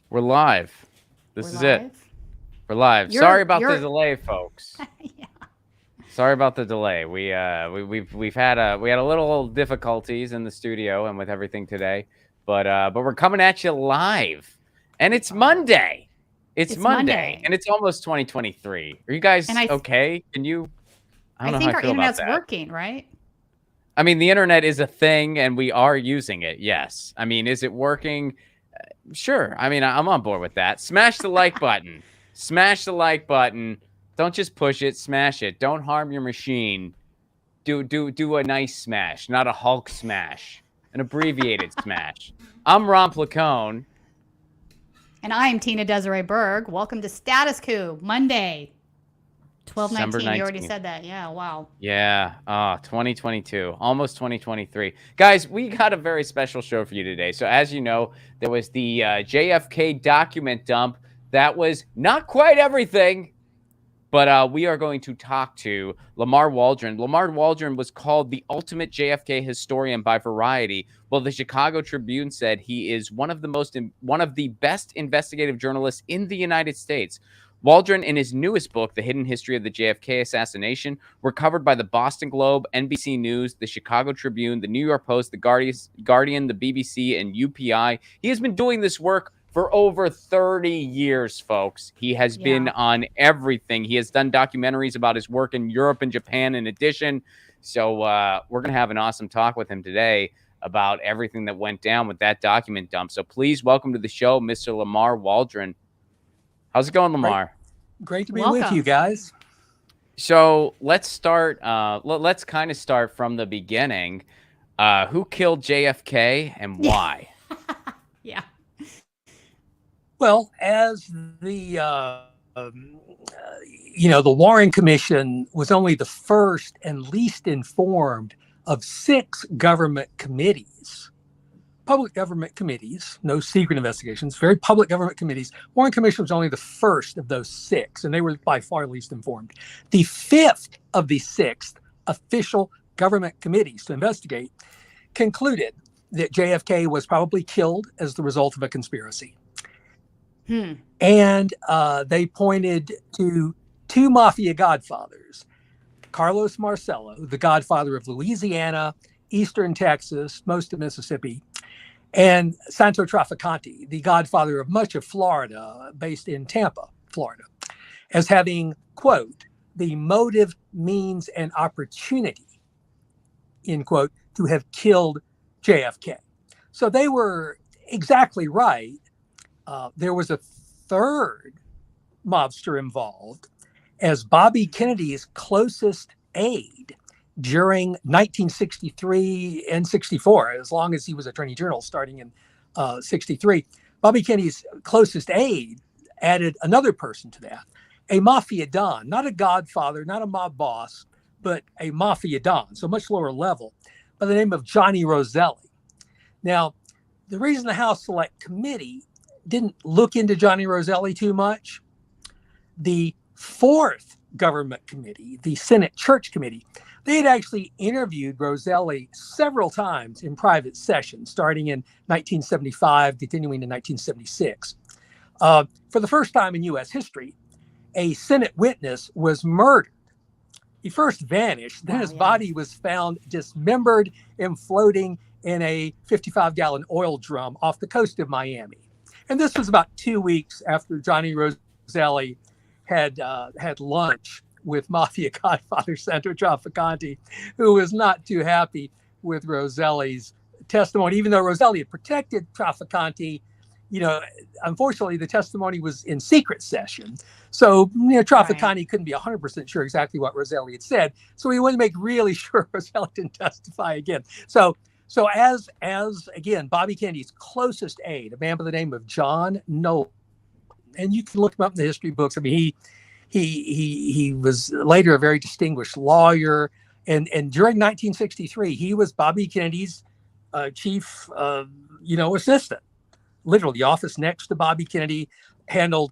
We're live. We're This is it. live. We're live. Sorry You're about the you're delay, folks. yeah. Sorry about the delay. We've had a little difficulties in the studio and with everything today, but we're coming at you live, and We it's are. Monday. It's It's Monday, Monday. and it's almost 2023. Are you And guys I okay? Can you? I don't I know how I think our feel about internet's that. working, right? I mean, the internet is a thing, and we are using it. Yes. I mean, is it working? Sure. I mean, I'm on board with that. Smash the like button. Smash the like button. Don't just push it, smash it. Don't harm your machine. Do a nice smash, not a Hulk smash. An abbreviated smash. I'm Ron Placone. And I'm Tina-Desiree Berg. Welcome to Status Coup, Monday, December 12/19. You already 19th. said that. Yeah, wow. Yeah. 2022. Almost 2023. Guys, we got a very special show for you today. So, as you know, there was the JFK document dump. That was not quite everything. But we are going to talk to Lamar Waldron. Lamar Waldron was called the ultimate JFK historian by Variety. Well, the Chicago Tribune said he is one of the best investigative journalists in the United States. Waldron, in his newest book, The Hidden History of the JFK Assassination, were covered by the Boston Globe, NBC News, the Chicago Tribune, the New York Post, the Guardian, the BBC, and UPI. He has been doing this work for over 30 years, folks. He has been Yeah. on everything. He has done documentaries about his work in Europe and Japan in addition. So we're going to have an awesome talk with him today about everything that went down with that document dump. So please welcome to the show, Mr. Lamar Waldron. How's it going, Great, Lamar? great to be with you Welcome. guys. So let's start. Let's kind of start from the beginning. Who killed JFK and why? Yeah. Well, as the the Warren Commission was only the first and least informed of 6 government committees, public government committees, no secret investigations, very public government committees. Warren Commission was only the first of those 6, and they were by far least informed. The 5th of the 6 official government committees to investigate concluded that JFK was probably killed as the result of a conspiracy. Hmm. And they pointed to 2 mafia godfathers, Carlos Marcello, the godfather of Louisiana, Eastern Texas, most of Mississippi, and Santo Trafficante, the godfather of much of Florida, based in Tampa, Florida, as having, quote, the motive, means, and opportunity, end quote, to have killed JFK. So they were exactly right. There was a third mobster involved as Bobby Kennedy's closest aide during 1963 and 64, as long as he was Attorney General starting in 63. Bobby Kennedy's closest aide added another person to that, a mafia don, not a godfather, not a mob boss, but a mafia don, so much lower level, by the name of Johnny Roselli. Now, the reason the House Select Committee didn't look into Johnny Roselli too much, the 4th government committee, the Senate Church Committee, they had actually interviewed Roselli several times in private sessions, starting in 1975, continuing in 1976. For the first time in U.S. history, a Senate witness was murdered. He first vanished, then Wow. his Yeah. body was found dismembered and floating in a 55-gallon oil drum off the coast of Miami. And this was about 2 weeks after Johnny Roselli had lunch with mafia godfather Santo Trafficante, who was not too happy with Roselli's testimony, even though Roselli had protected Trafficante. Unfortunately, the testimony was in secret session. So, Trafficante Right. couldn't be 100% sure exactly what Roselli had said. So he wanted to make really sure Roselli didn't testify again. So as again, Bobby Kennedy's closest aide, a man by the name of John Nolan, and you can look him up in the history books. I mean, he was later a very distinguished lawyer, and during 1963, he was Bobby Kennedy's chief, assistant. Literally, the office next to Bobby Kennedy handled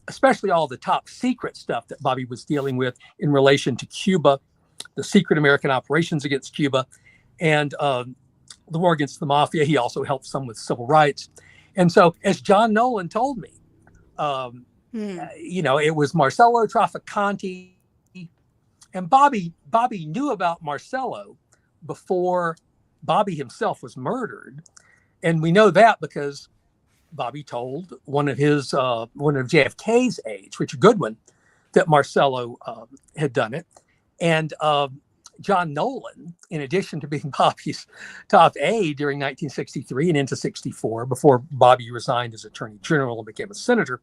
especially all the top secret stuff that Bobby was dealing with in relation to Cuba, the secret American operations against Cuba, and the war against the mafia. He also helped some with civil rights. And so, as John Nolan told me, it was Marcello Trafficante, and Bobby knew about Marcello before Bobby himself was murdered, and we know that because Bobby told one of JFK's aides, Richard Goodwin, that Marcello had done it, and John Nolan, in addition to being Bobby's top aide during 1963 and into 64, before Bobby resigned as Attorney General and became a senator,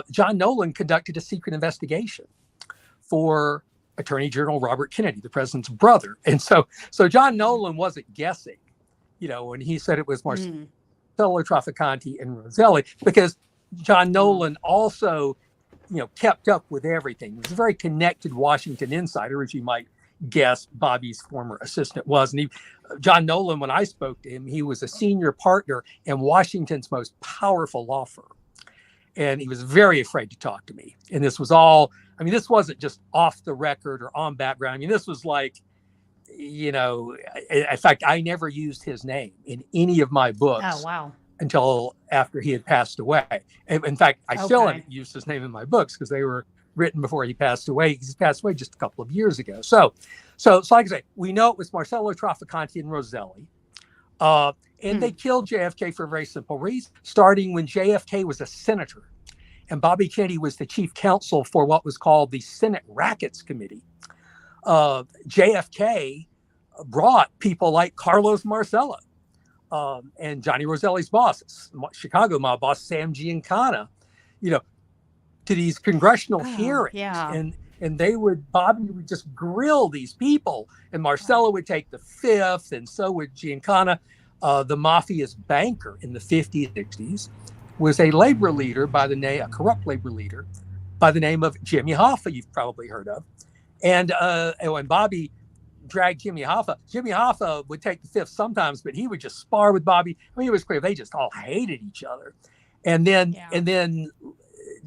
John Nolan conducted a secret investigation for Attorney General Robert Kennedy, the president's brother. And so John Nolan wasn't guessing, when he said it was Marcello Trafficante and Roselli, because John Nolan also, kept up with everything. He was a very connected Washington insider, as you might guess Bobby's former assistant was. And John Nolan, when I spoke to him, he was a senior partner in Washington's most powerful law firm. And he was very afraid to talk to me. And this was all, this wasn't just off the record or on background. this was like, in fact, I never used his name in any of my books. Oh, wow. Until after he had passed away. In fact, I still haven't used his name in my books because they were written before he passed away. He passed away just a couple of years ago. So like I say, we know it was Marcello Trafficante and Roselli. And they killed JFK for a very simple reason, starting when JFK was a senator and Bobby Kennedy was the chief counsel for what was called the Senate Rackets Committee. JFK brought people like Carlos Marcello and Johnny Roselli's boss, Chicago mob boss Sam Giancana, to these congressional hearings. Yeah. And Bobby would just grill these people, and Marcello would take the fifth, and so would Giancana. The Mafia's banker in the 50s, 60s was a labor leader a corrupt labor leader by the name of Jimmy Hoffa, you've probably heard of. And when Bobby dragged Jimmy Hoffa would take the fifth sometimes, but he would just spar with Bobby. It was clear they just all hated each other. And then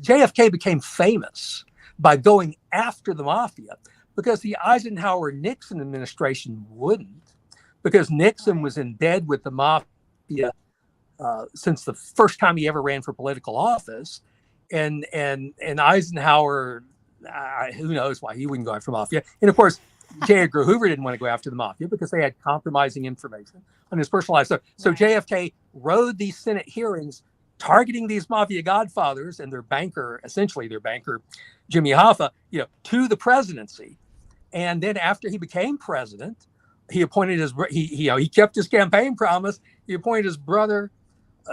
JFK became famous by going after the Mafia because the Eisenhower-Nixon administration wouldn't, because Nixon was in bed with the Mafia since the first time he ever ran for political office. And Eisenhower, who knows why he wouldn't go after Mafia. And of course, J. Edgar Hoover didn't want to go after the Mafia because they had compromising information on his personal life. So JFK rode these Senate hearings targeting these Mafia godfathers and their banker, Jimmy Hoffa, to the presidency. And then after he became president, he appointed he kept his campaign promise. He appointed his brother,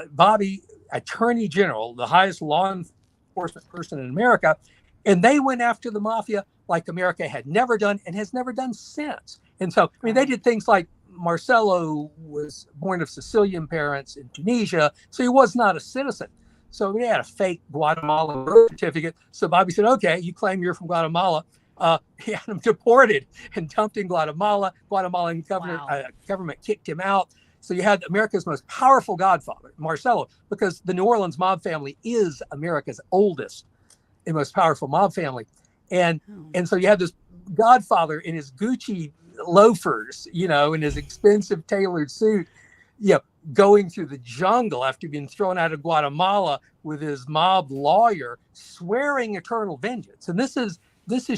Bobby, Attorney General, the highest law enforcement person in America. And they went after the Mafia like America had never done and has never done since. And so, they did things like Marcello was born of Sicilian parents in Tunisia, so he was not a citizen. So they had a fake Guatemala birth certificate. So Bobby said, okay, you claim you're from Guatemala. He had him deported and dumped in Guatemala. Guatemalan government kicked him out. So you had America's most powerful godfather, Marcello, because the New Orleans mob family is America's oldest and most powerful mob family. And so you had this godfather in his Gucci loafers, in his expensive tailored suit, going through the jungle after being thrown out of Guatemala with his mob lawyer, swearing eternal vengeance. And this is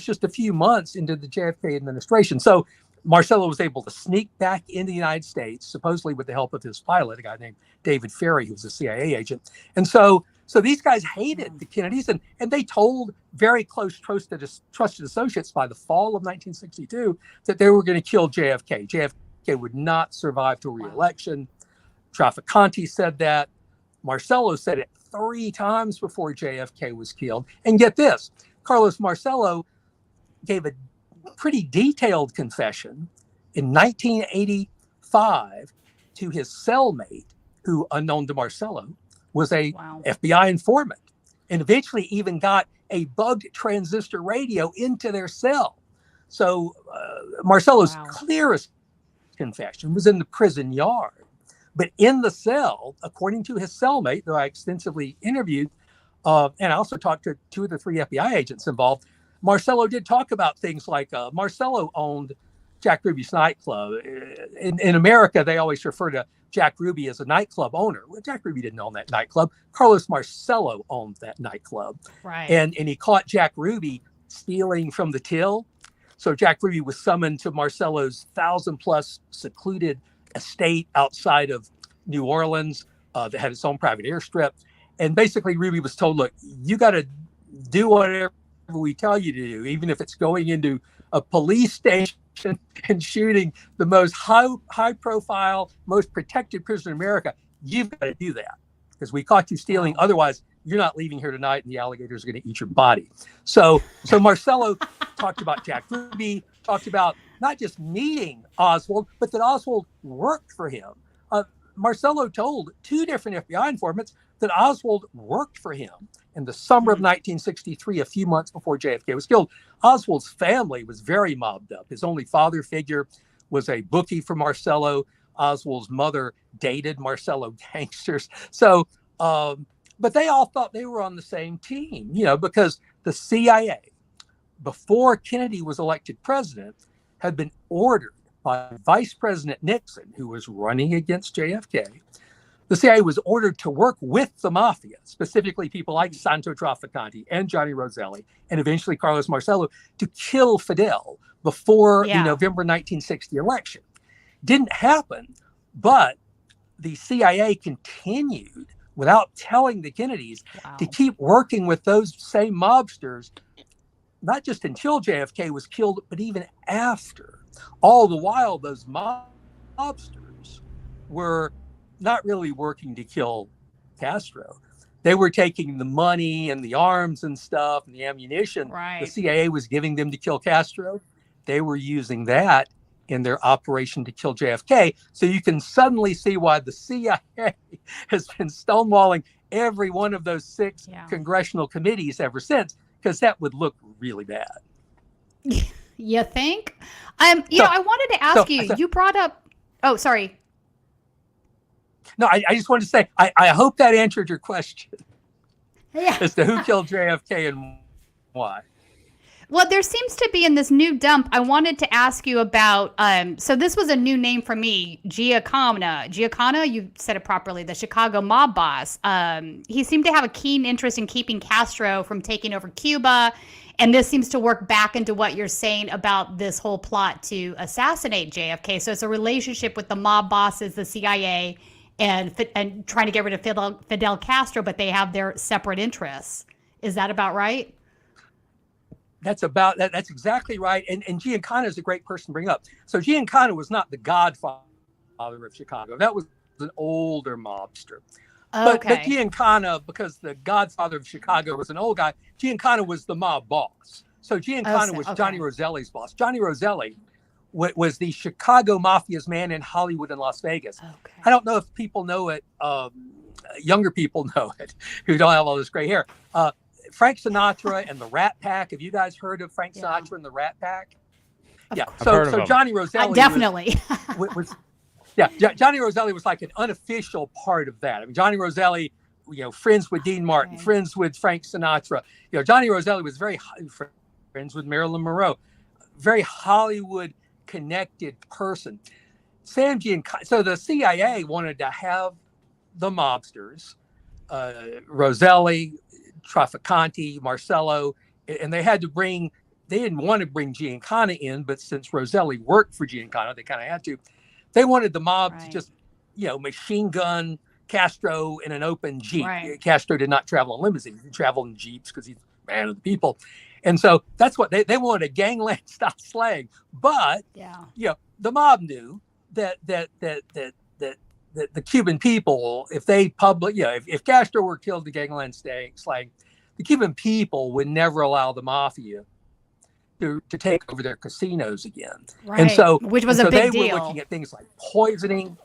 just a few months into the JFK administration. So Marcello was able to sneak back into the United States, supposedly with the help of his pilot, a guy named David Ferry, who was a CIA agent. And so these guys hated the Kennedys, and they told very close trusted associates by the fall of 1962 that they were going to kill JFK. JFK would not survive to re-election. Trafficante said that. Marcello said it 3 times before JFK was killed. And get this, Carlos Marcello gave a pretty detailed confession in 1985 to his cellmate, who, unknown to Marcello, was a FBI informant, and eventually even got a bugged transistor radio into their cell. So Marcello's clearest confession was in the prison yard. But in the cell, according to his cellmate, though I extensively interviewed, and I also talked to 2 of the 3 FBI agents involved, Marcello did talk about things like Marcello owned Jack Ruby's nightclub. In America, they always refer to Jack Ruby as a nightclub owner. Well, Jack Ruby didn't own that nightclub. Carlos Marcello owned that nightclub. Right. And he caught Jack Ruby stealing from the till. So Jack Ruby was summoned to Marcello's 1,000+ secluded estate outside of New Orleans that had its own private airstrip. And basically Ruby was told, look, you got to do whatever we tell you to do, even if it's going into a police station and shooting the most high profile, most protected prisoner in America. You've got to do that because we caught you stealing. Otherwise, you're not leaving here tonight and the alligators are going to eat your body. So Marcello talked about Jack Ruby, talked about not just meeting Oswald, but that Oswald worked for him. Marcello told 2 different FBI informants that Oswald worked for him in the summer of 1963, a few months before JFK was killed. Oswald's family was very mobbed up. His only father figure was a bookie for Marcello. Oswald's mother dated Marcello gangsters. So, but they all thought they were on the same team, because the CIA, before Kennedy was elected president, had been ordered by Vice President Nixon, who was running against JFK. The CIA was ordered to work with the Mafia, specifically people like Santo Trafficante and Johnny Roselli, and eventually Carlos Marcello, to kill Fidel before the November 1960 election. Didn't happen, but the CIA continued, without telling the Kennedys, to keep working with those same mobsters, not just until JFK was killed, but even after. All the while, those mobsters were not really working to kill Castro. They were taking the money and the arms and stuff and the ammunition the CIA was giving them to kill Castro. They were using that in their operation to kill JFK. So you can suddenly see why the CIA has been stonewalling every one of those 6 congressional committees ever since, because that would look really bad. You think? I wanted to ask you, you brought up, oh, sorry. No, I just wanted to say, I hope that answered your question as to who killed JFK and why. Well, there seems to be in this new dump, I wanted to ask you about, so this was a new name for me, Giancana, you said it properly, the Chicago mob boss. He seemed to have a keen interest in keeping Castro from taking over Cuba. And this seems to work back into what you're saying about this whole plot to assassinate JFK. So it's a relationship with the mob bosses, the CIA, and trying to get rid of Fidel Castro, but they have their separate interests. Is that about right? That's exactly right. And Giancana is a great person to bring up. So Giancana was not the godfather of Chicago. That was an older mobster. But Giancana, because the godfather of Chicago was an old guy, Giancana was the mob boss. So Giancana was Johnny Roselli's boss. Johnny Roselli was the Chicago Mafia's man in Hollywood and Las Vegas. I don't know if people know it. Younger people know it who don't have all this gray hair. Frank Sinatra and the Rat Pack. Have you guys heard of Frank Sinatra and the Rat Pack? So Johnny Roselli definitely was Johnny Roselli was like an unofficial part of that. I mean, Johnny Roselli, friends with Dean Martin, friends with Frank Sinatra. Johnny Roselli was very friends with Marilyn Monroe, very Hollywood connected person. So the CIA wanted to have the mobsters, Roselli, Trafficante, Marcello, and they didn't want to bring Giancana in, but since Roselli worked for Giancana, they kind of had to. They wanted the mob to just, machine gun Castro in an open Jeep. Castro did not travel in limousines. He traveled in Jeeps because he's a man of the people. And so that's what they wanted, a gangland style slang. But, the mob knew that the Cuban people, if they if Castro were killed in gangland slang, the Cuban people would never allow the Mafia to take over their casinos again. And so, which was a big deal. They were looking at things like poisoning.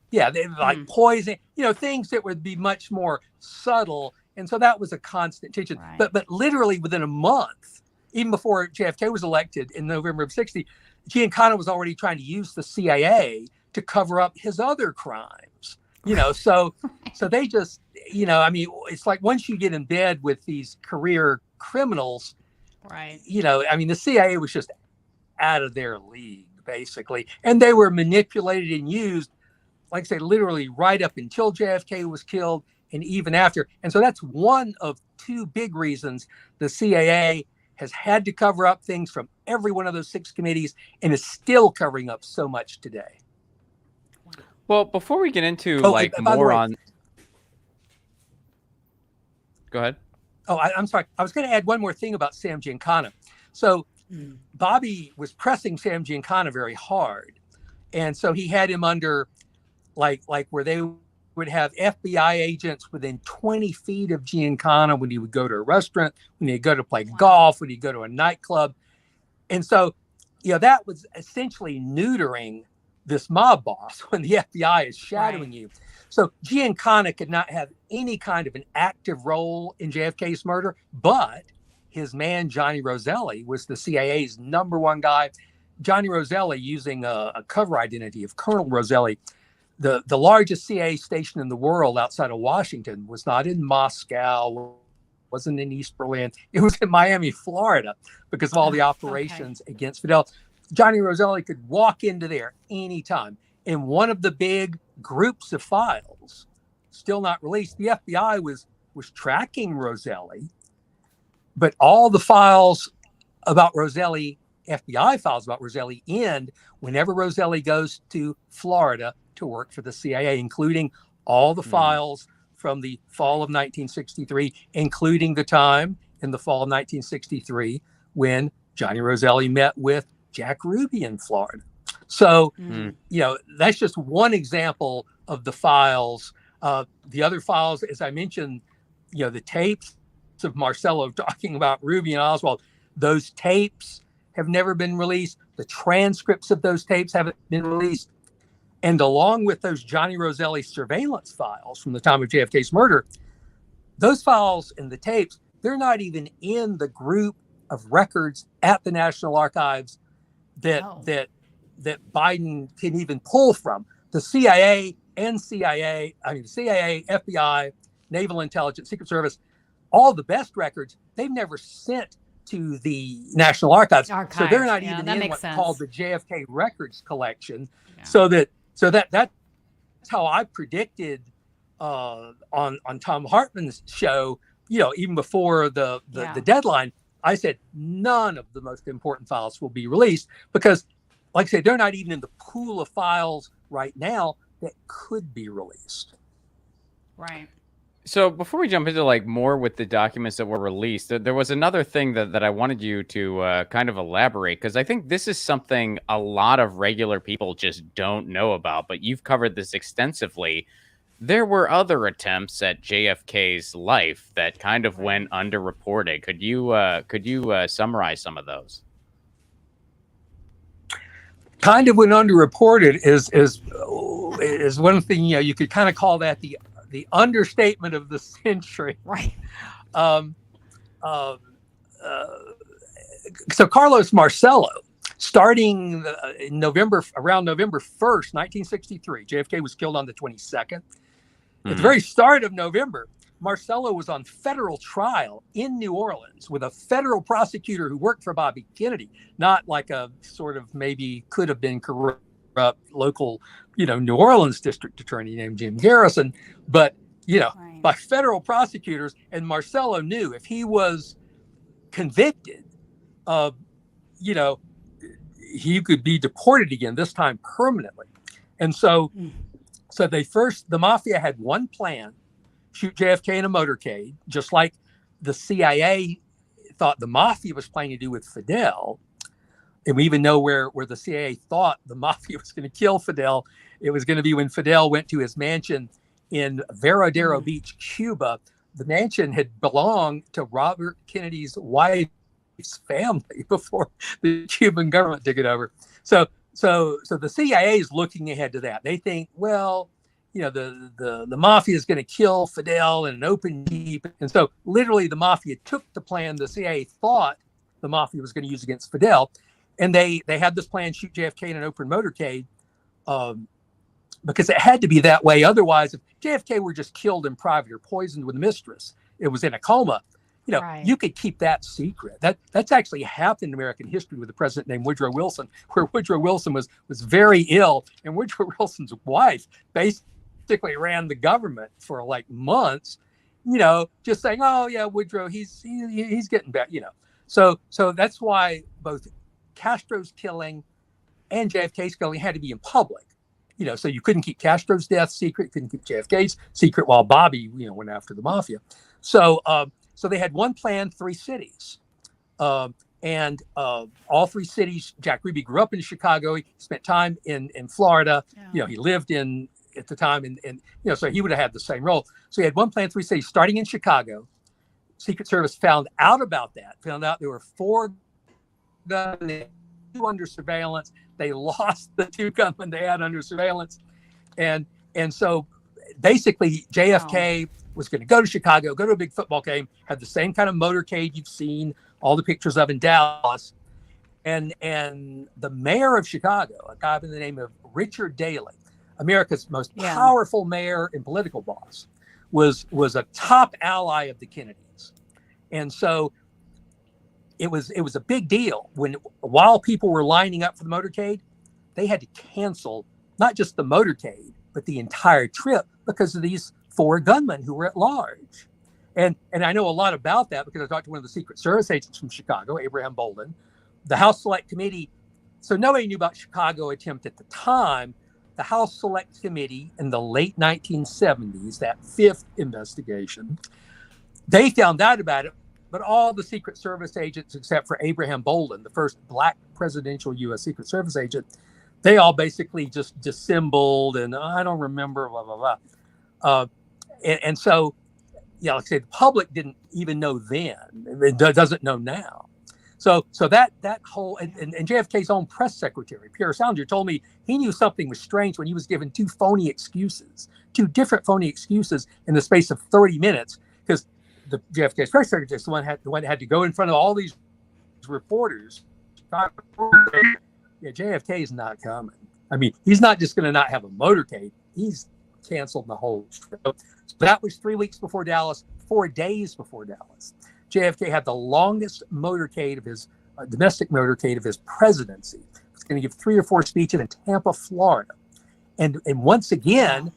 They like poisoning, things that would be much more subtle. And so that was a constant tension. But literally within a month, even before JFK was elected in November of '60, Giancana was already trying to use the CIA to cover up his other crimes. So they just, it's like once you get in bed with these career criminals, the CIA was just out of their league, basically. And they were manipulated and used like I say, literally right up until JFK was killed and even after. And so that's one of two big reasons the CIA has had to cover up things from every one of those 6 committees and is still covering up so much today. Well, before we get into more on, go ahead. I'm sorry. I was going to add one more thing about Sam Giancana. So Bobby was pressing Sam Giancana very hard. And so he had him under like where they would have FBI agents within 20 feet of Giancana when he would go to a restaurant, when he'd go to play golf, when he'd go to a nightclub. And so, that was essentially neutering this mob boss when the FBI is shadowing you. So Giancana could not have any kind of an active role in JFK's murder, but his man, Johnny Roselli, was the CIA's #1 guy. Johnny Roselli, using a cover identity of Colonel Roselli, the largest CIA station in the world outside of Washington, was not in Moscow, wasn't in East Berlin. It was in Miami, Florida, because of all the operations against Fidel. Johnny Roselli could walk into there anytime. And one of the big groups of files, still not released, the FBI was tracking Roselli, but all the files about Roselli, FBI files about Roselli, end whenever Roselli goes to Florida to work for the CIA, including all the files from the fall of 1963, including the time in the fall of 1963 when Johnny Roselli met with Jack Ruby in Florida. So, that's just one example of the files. The other files, as I mentioned, the tapes of Marcello talking about Ruby and Oswald, those tapes have never been released. The transcripts of those tapes haven't been released. And along with those Johnny Roselli surveillance files from the time of JFK's murder, those files and the tapes, they're not even in the group of records at the National Archives that Biden can even pull from. The CIA, FBI, Naval Intelligence, Secret Service, all the best records, they've never sent to the National Archives. So they're not even in what's called the JFK Records Collection. Yeah. So that's how I predicted on Tom Hartman's show, even before the deadline, I said none of the most important files will be released because, like I said, they're not even in the pool of files right now that could be released. Right. So before we jump into more with the documents that were released, there was another thing that I wanted you to kind of elaborate, because I think this is something a lot of regular people just don't know about, but you've covered this extensively. There were other attempts at JFK's life that kind of went underreported. Could you summarize some of those? Kind of went underreported is one thing. You could kind of call that the understatement of the century. Right. So Carlos Marcello, starting in around November 1st, 1963, JFK was killed on the 22nd. At the very start of November, Marcello was on federal trial in New Orleans with a federal prosecutor who worked for Bobby Kennedy, not like a sort of maybe could have been corrupt local, New Orleans district attorney named Jim Garrison, but, by federal prosecutors. And Marcello knew if he was convicted, he could be deported again, this time permanently. And so the Mafia had one plan: shoot JFK in a motorcade, just like the CIA thought the Mafia was planning to do with Fidel. And we even know where the CIA thought the Mafia was going to kill Fidel. It was going to be when Fidel went to his mansion in Veradero Beach, Cuba. The mansion had belonged to Robert Kennedy's wife's family before the Cuban government took it over. So the CIA is looking ahead to that. They think, well, the Mafia is going to kill Fidel in an open jeep. And so literally the Mafia took the plan the CIA thought the Mafia was going to use against Fidel. And they had this plan: shoot JFK in an open motorcade, because it had to be that way. Otherwise, if JFK were just killed in private or poisoned with a mistress, it was in a coma, Right. you could keep that secret. That's actually happened in American history with a president named Woodrow Wilson, where Woodrow Wilson was very ill, and Woodrow Wilson's wife basically ran the government for like months, just saying, oh yeah, Woodrow, he's getting better, So that's why both Castro's killing and JFK's killing had to be in public. So you couldn't keep Castro's death secret, couldn't keep JFK's secret while Bobby, went after the mafia. So they had one plan, 3 cities. And all 3 cities, Jack Ruby grew up in Chicago. He spent time in Florida. Yeah. He lived at the time, and so he would have had the same role. So he had one plan, 3 cities, starting in Chicago. Secret Service found out about that, found out there were 4 guns, 2 under surveillance. They lost the 2 gunmen they had under surveillance. And so basically JFK was going to go to Chicago, go to a big football game, have the same kind of motorcade you've seen all the pictures of in Dallas. And the mayor of Chicago, a guy by the name of Richard Daley, America's most powerful mayor and political boss, was a top ally of the Kennedys. And so it was a big deal while people were lining up for the motorcade, they had to cancel not just the motorcade, but the entire trip because of these 4 gunmen who were at large. And I know a lot about that because I talked to one of the Secret Service agents from Chicago, Abraham Bolden. The House Select Committee, so nobody knew about Chicago attempt at the time. The House Select Committee in the late 1970s, that 5th investigation, they found out about it, but all the Secret Service agents, except for Abraham Bolden, the first Black presidential U.S. Secret Service agent, they all basically just dissembled and I don't remember, blah, blah, blah. And so, like I say, the public didn't even know then. It doesn't know now. So that whole, and JFK's own press secretary, Pierre Salinger, told me he knew something was strange when he was given 2 different phony excuses in the space of 30 minutes, because the JFK's press secretary is the one that had to go in front of all these reporters. Yeah, JFK is not coming. I mean, he's not just going to not have a motorcade. He's canceled the whole trip. So that was 3 weeks before Dallas, 4 days before Dallas. JFK had the longest motorcade of his domestic motorcade of his presidency. He's going to give 3 or 4 speeches in Tampa, Florida. And once again,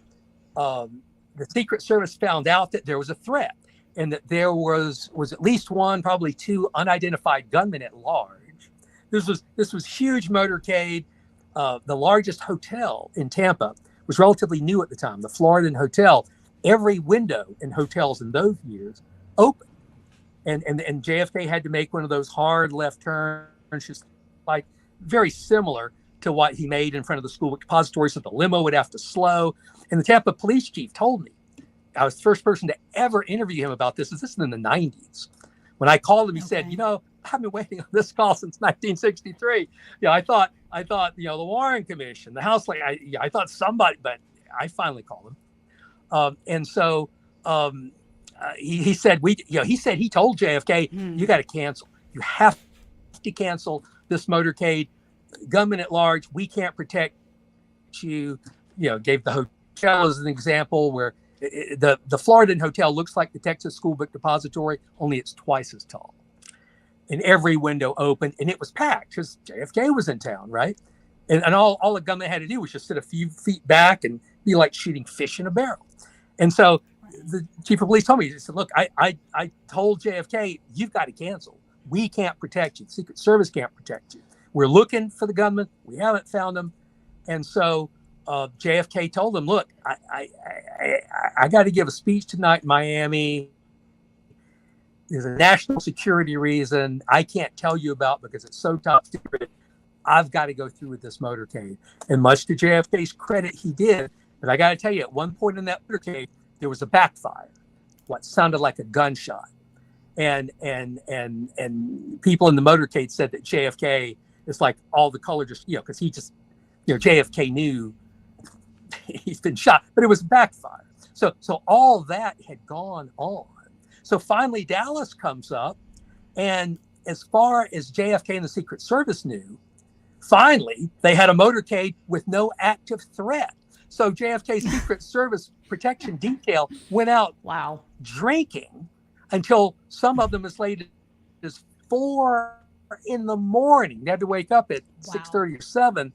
the Secret Service found out that there was a threat and that there was at least 1, probably 2 unidentified gunmen at large. This was huge motorcade. The largest hotel in Tampa was relatively new at the time, the Floridan Hotel. Every window in hotels in those years open. And JFK had to make one of those hard left turns, just like very similar to what he made in front of the school depository, so the limo would have to slow. And the Tampa police chief told me, I was the first person to ever interview him about this. This is in the 90s. When I called him, he said, I've been waiting on this call since 1963. I thought, the Warren Commission, the House, I thought somebody, but I finally called him. And so he said, he told JFK, you got to cancel. You have to cancel this motorcade. Gunmen at large, we can't protect you. Gave the hotel as an example where the Floridan Hotel looks like the Texas School Book Depository, only it's twice as tall. And every window open, and it was packed because JFK was in town, right? And all the gunman had to do was just sit a few feet back and be like shooting fish in a barrel. And so the chief of police told me, he said, look, I told JFK, you've got to cancel. We can't protect you. The Secret Service can't protect you. We're looking for the gunman. We haven't found them. And so JFK told him, look, I got to give a speech tonight in Miami. There's a national security reason I can't tell you about because it's so top secret. I've got to go through with this motorcade. And much to JFK's credit, he did. But I got to tell you, at one point in that motorcade, there was a backfire, what sounded like a gunshot. And people in the motorcade said that JFK, it's like all the color just, because he just, JFK knew he's been shot, but it was backfire. So all that had gone on. So finally, Dallas comes up, and as far as JFK and the Secret Service knew, finally, they had a motorcade with no active threat. So JFK's Secret Service protection detail went out drinking until some of them as late as 4 in the morning. They had to wake up at 6:30 or 7.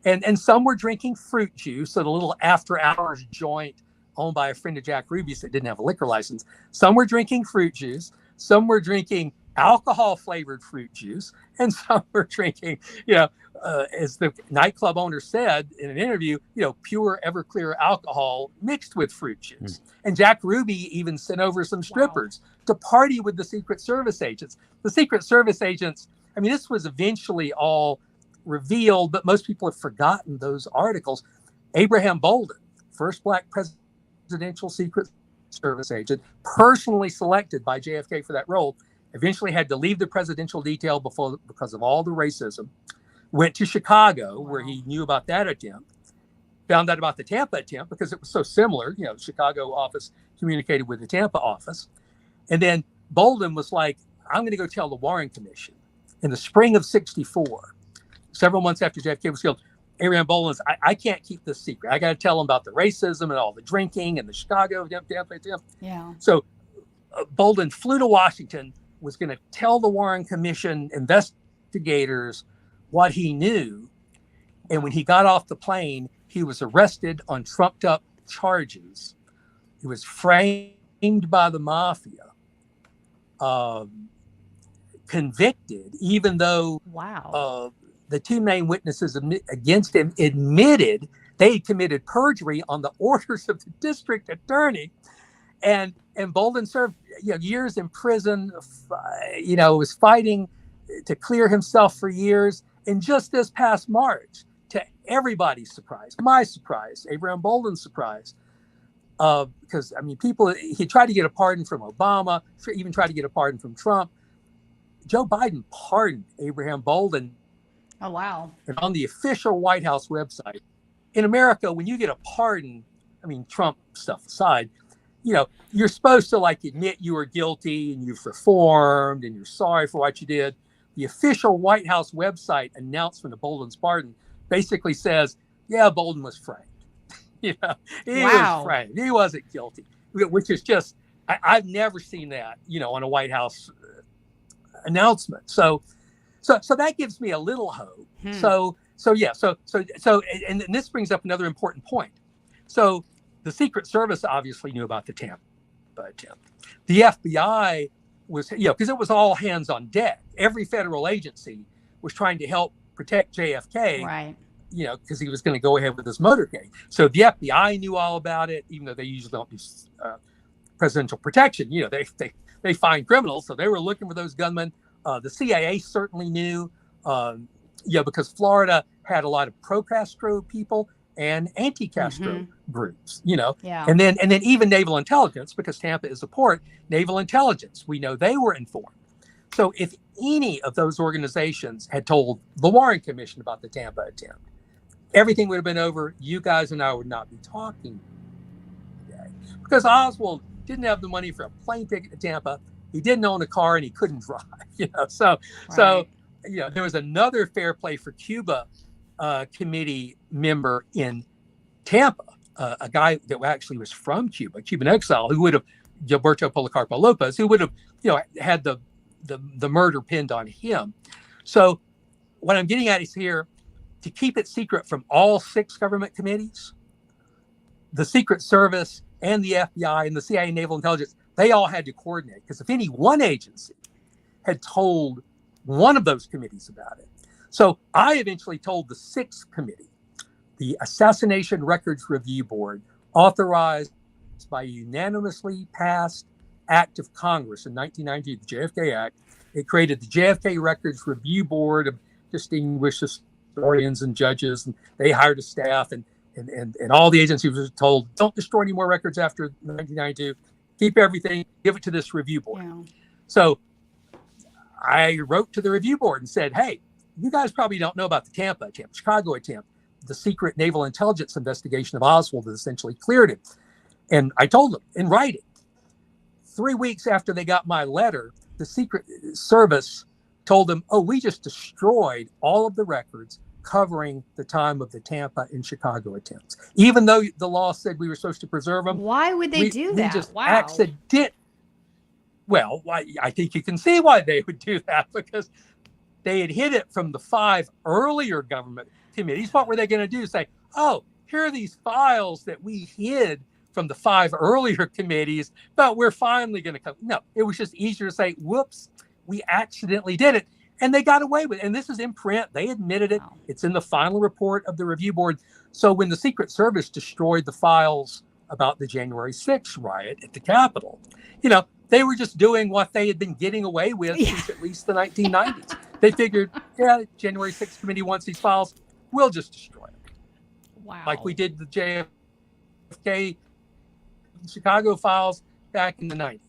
And some were drinking fruit juice at a little after hours joint owned by a friend of Jack Ruby's that didn't have a liquor license. Some were drinking fruit juice. Some were drinking alcohol flavored fruit juice. And some were drinking, as the nightclub owner said in an interview, pure Everclear alcohol mixed with fruit juice. And Jack Ruby even sent over some strippers to party with the Secret Service agents. The Secret Service agents, this was eventually all revealed, but most people have forgotten those articles. Abraham Bolden, first black presidential Secret Service agent, personally selected by JFK for that role, eventually had to leave the presidential detail because of all the racism, went to Chicago where he knew about that attempt, found out about the Tampa attempt because it was so similar. Chicago office communicated with the Tampa office. And then Bolden was like, I'm going to go tell the Warren Commission. In the spring of 1964, several months after JFK was killed, Abraham Bolden was, I can't keep this secret. I got to tell them about the racism and all the drinking and the Chicago Tampa attempt. Yeah. So Bolden flew to Washington, was going to tell the Warren Commission investigators what he knew. And when he got off the plane, he was arrested on trumped up charges. He was framed by the Mafia, convicted, even though the two main witnesses against him admitted they had committed perjury on the orders of the district attorney. And Bolden served years in prison, was fighting to clear himself for years. And just this past March, to everybody's surprise, my surprise, Abraham Bolden's surprise, because, he tried to get a pardon from Obama, even tried to get a pardon from Trump. Joe Biden pardoned Abraham Bolden. Oh, wow. And on the official White House website. In America, when you get a pardon, Trump stuff aside, you're supposed to admit you were guilty and you've reformed and you're sorry for what you did. The official White House website announcement of Bolden's pardon basically says, Bolden was framed. He was framed. He wasn't guilty, which is just, I've never seen that, on a White House announcement. So that gives me a little hope. So and this brings up another important point. So the Secret Service obviously knew about the Tampa attempt. The FBI was, because it was all hands on deck. Every federal agency was trying to help protect JFK, right? Because he was going to go ahead with this motorcade. So the FBI knew all about it, even though they usually don't do presidential protection. They find criminals, so they were looking for those gunmen. The CIA certainly knew, because Florida had a lot of pro-Castro people and anti-Castro groups, and then even naval intelligence, because Tampa is a port, naval intelligence, we know they were informed. So if any of those organizations had told the Warren Commission about the Tampa attempt, everything would have been over. You guys and I would not be talking today, because Oswald didn't have the money for a plane ticket to Tampa. He didn't own a car and he couldn't drive, So there was another Fair Play for Cuba committee member in Tampa, a guy that actually was from Cuba, Cuban exile, who would have, Gilberto Policarpo Lopez, who would have, had the murder pinned on him. So what I'm getting at is here, to keep it secret from all 6 government committees, the Secret Service and the FBI and the CIA Naval Intelligence, they all had to coordinate, because if any one agency had told one of those committees about it. So I eventually told the 6th committee, the Assassination Records Review Board, authorized by a unanimously passed act of Congress in 1990, the JFK Act. It created the JFK Records Review Board of distinguished historians and judges, and they hired a staff, and all the agencies were told, don't destroy any more records after 1992. Keep everything, give it to this review board. Yeah. So I wrote to the review board and said, hey, you guys probably don't know about the Tampa attempt, Chicago attempt, the secret naval intelligence investigation of Oswald that essentially cleared him. And I told them in writing. 3 weeks after they got my letter, the Secret Service told them, we just destroyed all of the records covering the time of the Tampa and Chicago attempts. Even though the law said we were supposed to preserve them. Why would they do that? We just accident. Well, I think you can see why they would do that, because they had hid it from the 5 earlier government committees. What were they going to do? Say, oh, here are these files that we hid from the 5 earlier committees, but we're finally going to come. No, it was just easier to say, whoops, we accidentally did it. And they got away with it. And this is in print. They admitted it. It's in the final report of the review board. So when the Secret Service destroyed the files about the January 6th riot at the Capitol, they were just doing what they had been getting away with since at least the 1990s. They figured, January 6th committee wants these files. We'll just destroy it. Wow. Like we did the JFK Chicago files back in the 90s.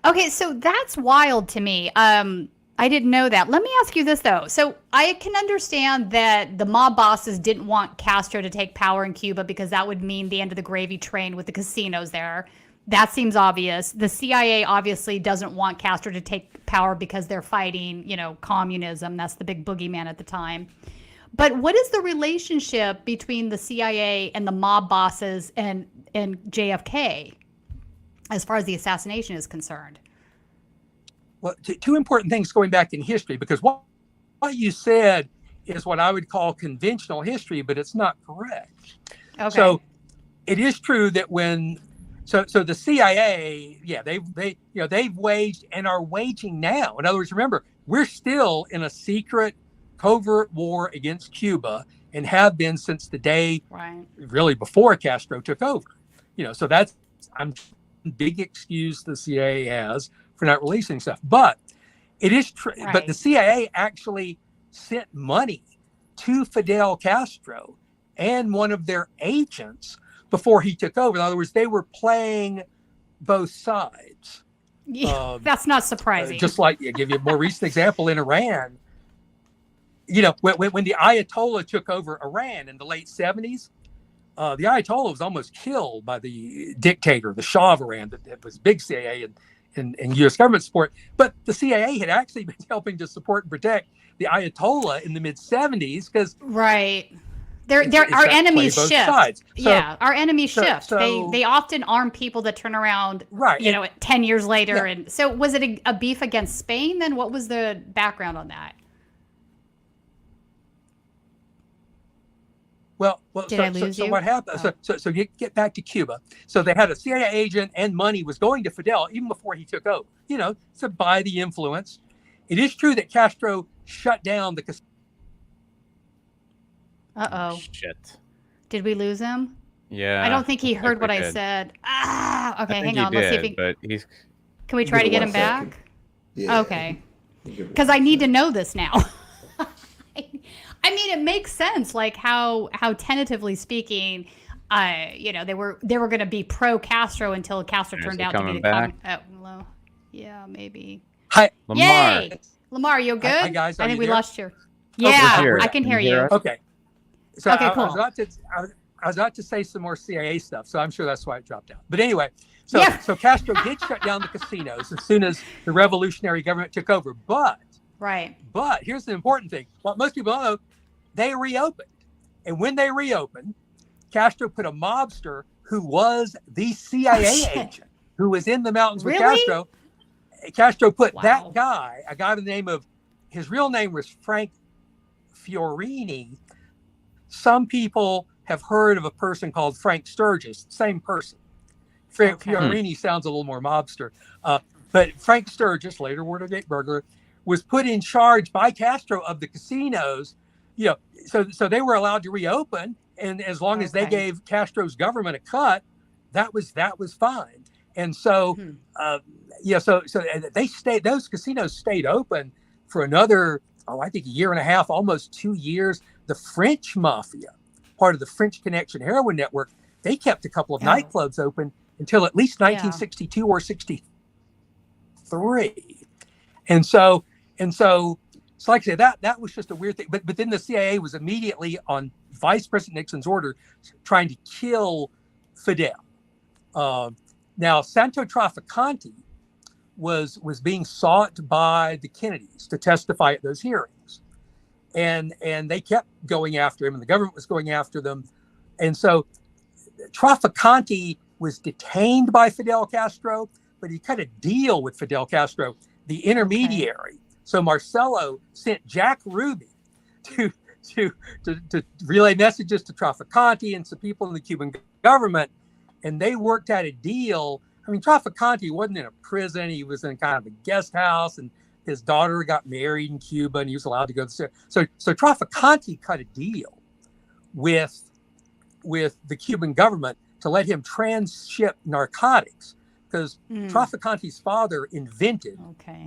Okay, so that's wild to me. I didn't know that. Let me ask you this, though. So I can understand that the mob bosses didn't want Castro to take power in Cuba because that would mean the end of the gravy train with the casinos there. That seems obvious. The CIA obviously doesn't want Castro to take power because they're fighting, communism. That's the big boogeyman at the time. But what is the relationship between the CIA and the mob bosses and JFK as far as the assassination is concerned? Well, two important things going back in history, because what you said is what I would call conventional history, but it's not correct. Okay. So it is true that so the CIA, they've waged and are waging now. In other words, remember, we're still in a secret, covert war against Cuba and have been since the day, really before Castro took over. So that's big excuse the CIA has for not releasing stuff. But it is true. Right. But the CIA actually sent money to Fidel Castro and one of their agents before he took over. In other words, they were playing both sides. Yeah, that's not surprising. Just like, I'll give you a more recent example in Iran. When the Ayatollah took over Iran in the late 70s, the Ayatollah was almost killed by the dictator, the Shah of Iran, that was big CIA and U.S. government support. But the CIA had actually been helping to support and protect the Ayatollah in the mid-70s because our enemies shift. Sides. Our enemies shift. They often arm people that turn around, 10 years later. Yeah. And so was it a beef against Spain then? What was the background on that? Well, so what happened? Oh. So you get back to Cuba. So they had a CIA agent and money was going to Fidel even before he took over, to buy the influence. It is true that Castro shut down the casino. Uh-oh. Shit. Did we lose him? Yeah. I don't think he heard what I said. Okay, hang on. Let's see if he... Can we try to get him back? Yeah. Okay. Because I need to know this now. I mean, it makes sense, like how tentatively speaking, they were going to be pro Castro until Castro turned out to be the yeah, maybe. Hi, Lamar. Yay! Lamar, you good? Hi guys. I think we there? Lost you. Yeah, I can hear you. Okay. So cool. I was about to say some more CIA stuff, so I'm sure that's why it dropped out. But anyway, so Castro did shut down the casinos as soon as the revolutionary government took over. But here's the important thing. What most people don't know, they reopened. And when they reopened, Castro put a mobster who was the CIA agent who was in the mountains with Castro. Castro put that guy, a guy by the name of, his real name was Frank Fiorini. Some people have heard of a person called Frank Sturgis, same person. Fiorini sounds a little more mobster. But Frank Sturgis, later Watergate burglar, was put in charge by Castro of the casinos. So they were allowed to reopen, and as long as they gave Castro's government a cut, that was fine. And so, so they stayed. Those casinos stayed open for another, I think a year and a half, almost 2 years. The French Mafia, part of the French Connection heroin network, they kept a couple of nightclubs open until at least 1962 or 63. And so, like I say, that was just a weird thing. But then the CIA was immediately on Vice President Nixon's order trying to kill Fidel. Now, Santo Trafficante was being sought by the Kennedys to testify at those hearings. And they kept going after him, and the government was going after them. And so Trafficante was detained by Fidel Castro, but he cut a deal with Fidel Castro, the intermediary. Okay. So Marcelo sent Jack Ruby to relay messages to Trafficante and some people in the Cuban government, and they worked out a deal. I mean, Trafficante wasn't in a prison; he was in kind of a guest house, and his daughter got married in Cuba, and he was allowed to go to. So Trafficante cut a deal with the Cuban government to let him transship narcotics, because Trafficante's father invented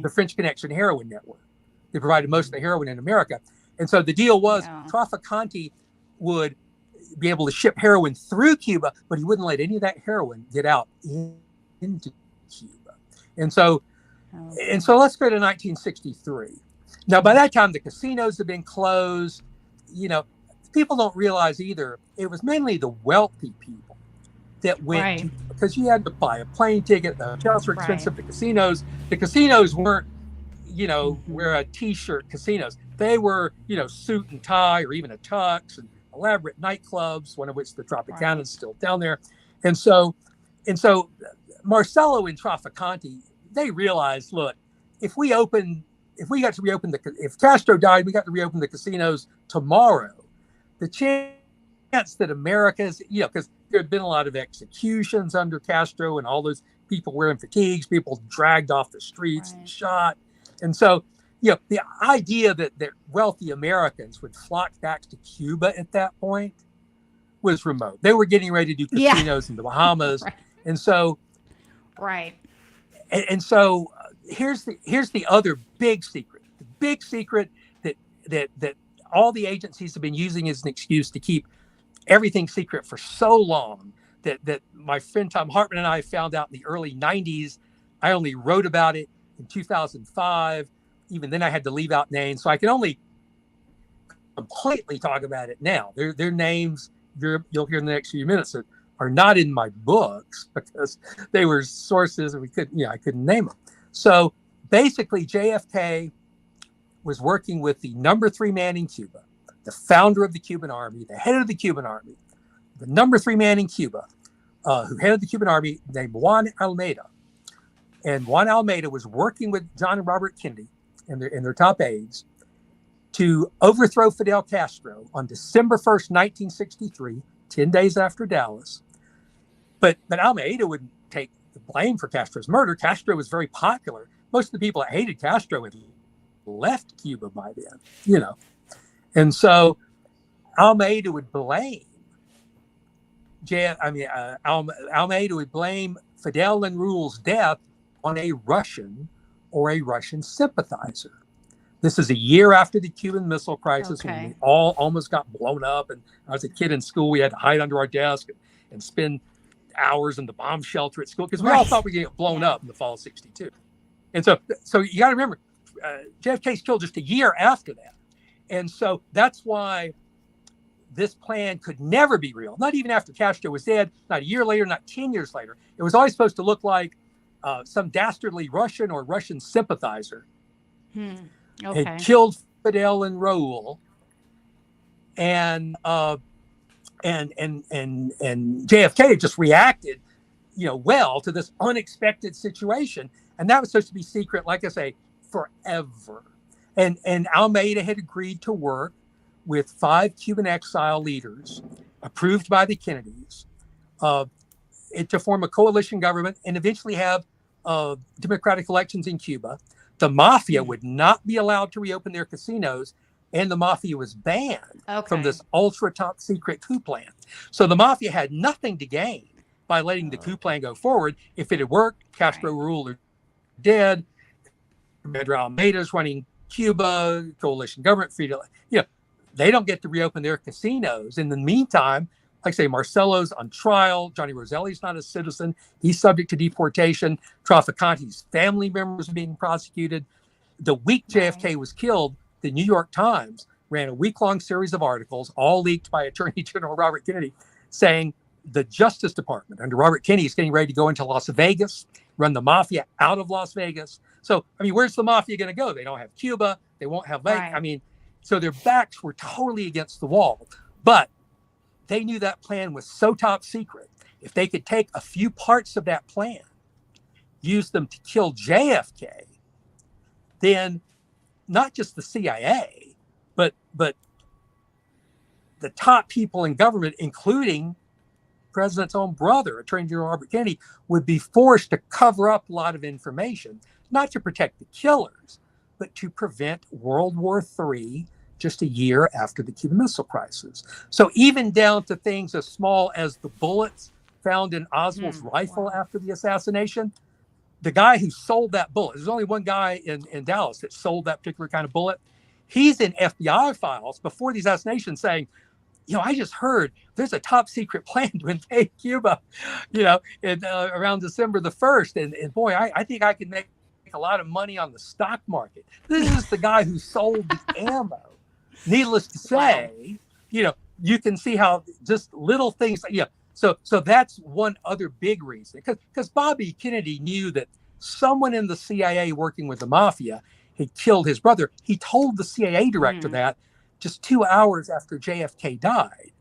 the French Connection heroin network. They provided most of the heroin in America. And so the deal was Trafficante would be able to ship heroin through Cuba, but he wouldn't let any of that heroin get out into Cuba. And so let's go to 1963. Now, by that time, the casinos have been closed. You know, people don't realize either, it was mainly the wealthy people that went because you had to buy a plane ticket. The hotels were expensive. The casinos weren't, wear a t-shirt casinos. They were, suit and tie or even a tux, and elaborate nightclubs, one of which the Tropicana is still down there. And so Marcelo and Trafficante, they realized, look, if Castro died, we got to reopen the casinos tomorrow. The chance that America's, because there had been a lot of executions under Castro, and all those people wearing fatigues, people dragged off the streets and shot. And so, the idea that wealthy Americans would flock back to Cuba at that point was remote. They were getting ready to do casinos in the Bahamas. And so, and so here's the other big secret. The big secret that all the agencies have been using as an excuse to keep everything secret for so long that my friend Tom Hartman and I found out in the early 90s. I only wrote about it in 2005. Even then I had to leave out names, so I can only completely talk about it now. Their names, you'll hear in the next few minutes, are not in my books because they were sources and I couldn't name them. So basically JFK was working with the number 3 man in Cuba, the founder of the Cuban Army, the head of the Cuban Army, the number 3 man in Cuba, who headed the Cuban Army, named Juan Almeida. And Juan Almeida was working with John and Robert Kennedy and their top aides to overthrow Fidel Castro on December 1st, 1963, 10 days after Dallas. But Almeida wouldn't take the blame for Castro's murder. Castro was very popular. Most of the people that hated Castro had left Cuba by then, And so Almeida would blame Almeida would blame Fidel and Rule's death on a Russian or a Russian sympathizer. This is a year after the Cuban Missile Crisis, when we all almost got blown up. And I was a kid in school, we had to hide under our desk and spend hours in the bomb shelter at school because we all thought we'd get blown up in the fall of '62. And so you got to remember, JFK's killed just a year after that. And so that's why this plan could never be real. Not even after Castro was dead, not a year later, not 10 years later. It was always supposed to look like some dastardly Russian or Russian sympathizer had killed Fidel and Raul, and JFK just reacted, well to this unexpected situation, and that was supposed to be secret, like I say, forever. And Almeida had agreed to work with 5 Cuban exile leaders, approved by the Kennedys, to form a coalition government and eventually have democratic elections in Cuba. The Mafia would not be allowed to reopen their casinos, and the Mafia was banned from this ultra top secret coup plan. So the Mafia had nothing to gain by letting the coup plan go forward. If it had worked, Castro, Raul are dead. Commander Almeida's running Cuba, coalition government, they don't get to reopen their casinos. In the meantime, like I say, Marcelo's on trial. Johnny Roselli's not a citizen. He's subject to deportation. Trafficante's family members are being prosecuted. The week JFK was killed, the New York Times ran a week-long series of articles, all leaked by Attorney General Robert Kennedy, saying the Justice Department under Robert Kennedy is getting ready to go into Las Vegas, run the Mafia out of Las Vegas. So, where's the Mafia going to go? They don't have Cuba. They won't have Vegas. So their backs were totally against the wall. But they knew that plan was so top secret. If they could take a few parts of that plan used them to kill JFK, then not just the CIA, but the top people in government, including President's own brother, Attorney General Robert Kennedy, would be forced to cover up a lot of information, not to protect the killers, but to prevent World War III just a year after the Cuban Missile Crisis. So even down to things as small as the bullets found in Oswald's rifle after the assassination, the guy who sold that bullet, there's only one guy in Dallas that sold that particular kind of bullet. He's in FBI files before the assassination saying, I just heard there's a top secret plan to invade Cuba, around December the 1st. And boy, I think I can make a lot of money on the stock market. This is the guy who sold the ammo. Needless to say, you can see how just little things, So that's one other big reason, because Bobby Kennedy knew that someone in the CIA working with the Mafia had killed his brother. He told the CIA director that just 2 hours after JFK died.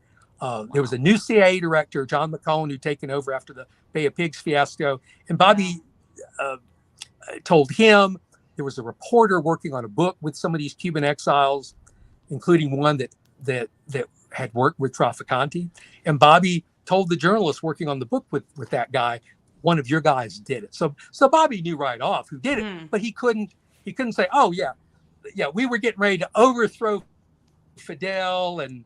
There was a new CIA director, John McCone, who'd taken over after the Bay of Pigs fiasco. And Bobby told him. There was a reporter working on a book with some of these Cuban exiles, including one that had worked with Trafficante. And Bobby told the journalist working on the book with that guy, one of your guys did it. So Bobby knew right off who did it, but he couldn't say, oh yeah, we were getting ready to overthrow Fidel, and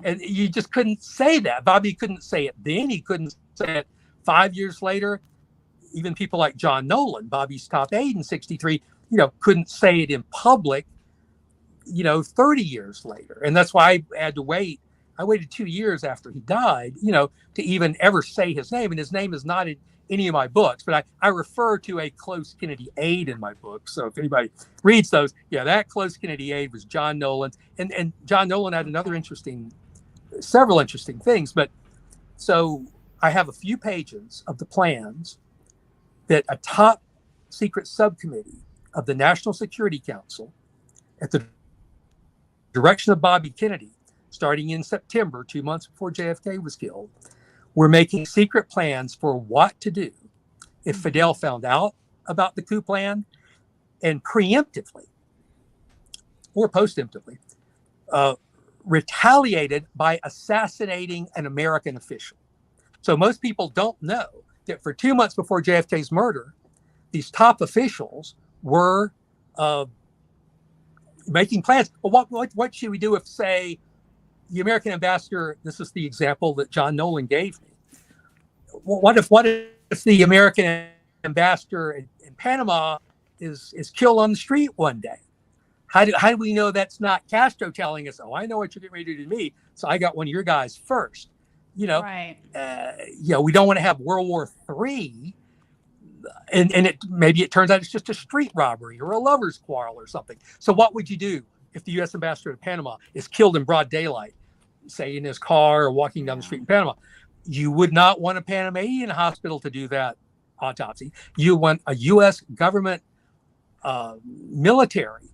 and you just couldn't say that. Bobby couldn't say it then. He couldn't say it 5 years later. Even people like John Nolan, Bobby's top aide in '63, couldn't say it in public, 30 years later. And that's why I had to wait. I waited 2 years after he died, to even ever say his name. And his name is not in any of my books, but I refer to a close Kennedy aide in my book. So if anybody reads those, that close Kennedy aide was John Nolan. And John Nolan had several interesting things. But so I have a few pages of the plans that a top secret subcommittee of the National Security Council, at the direction of Bobby Kennedy, starting in September, 2 months before JFK was killed, were making secret plans for what to do if Fidel found out about the coup plan, and preemptively or postemptively retaliated by assassinating an American official. So most people don't know that for 2 months before JFK's murder, these top officials were making plans. Well, what should we do if, say, the American ambassador, this is the example that John Nolan gave me. What if the American ambassador in Panama is killed on the street one day? How do we know that's not Castro telling us, oh, I know what you're getting ready to do to me, so I got one of your guys first? Right. We don't want to have World War III, and maybe it turns out it's just a street robbery or a lover's quarrel or something. So what would you do if the U.S. ambassador to Panama is killed in broad daylight, say in his car or walking down the street in Panama? You would not want a Panamanian hospital to do that autopsy. You want a U.S. government military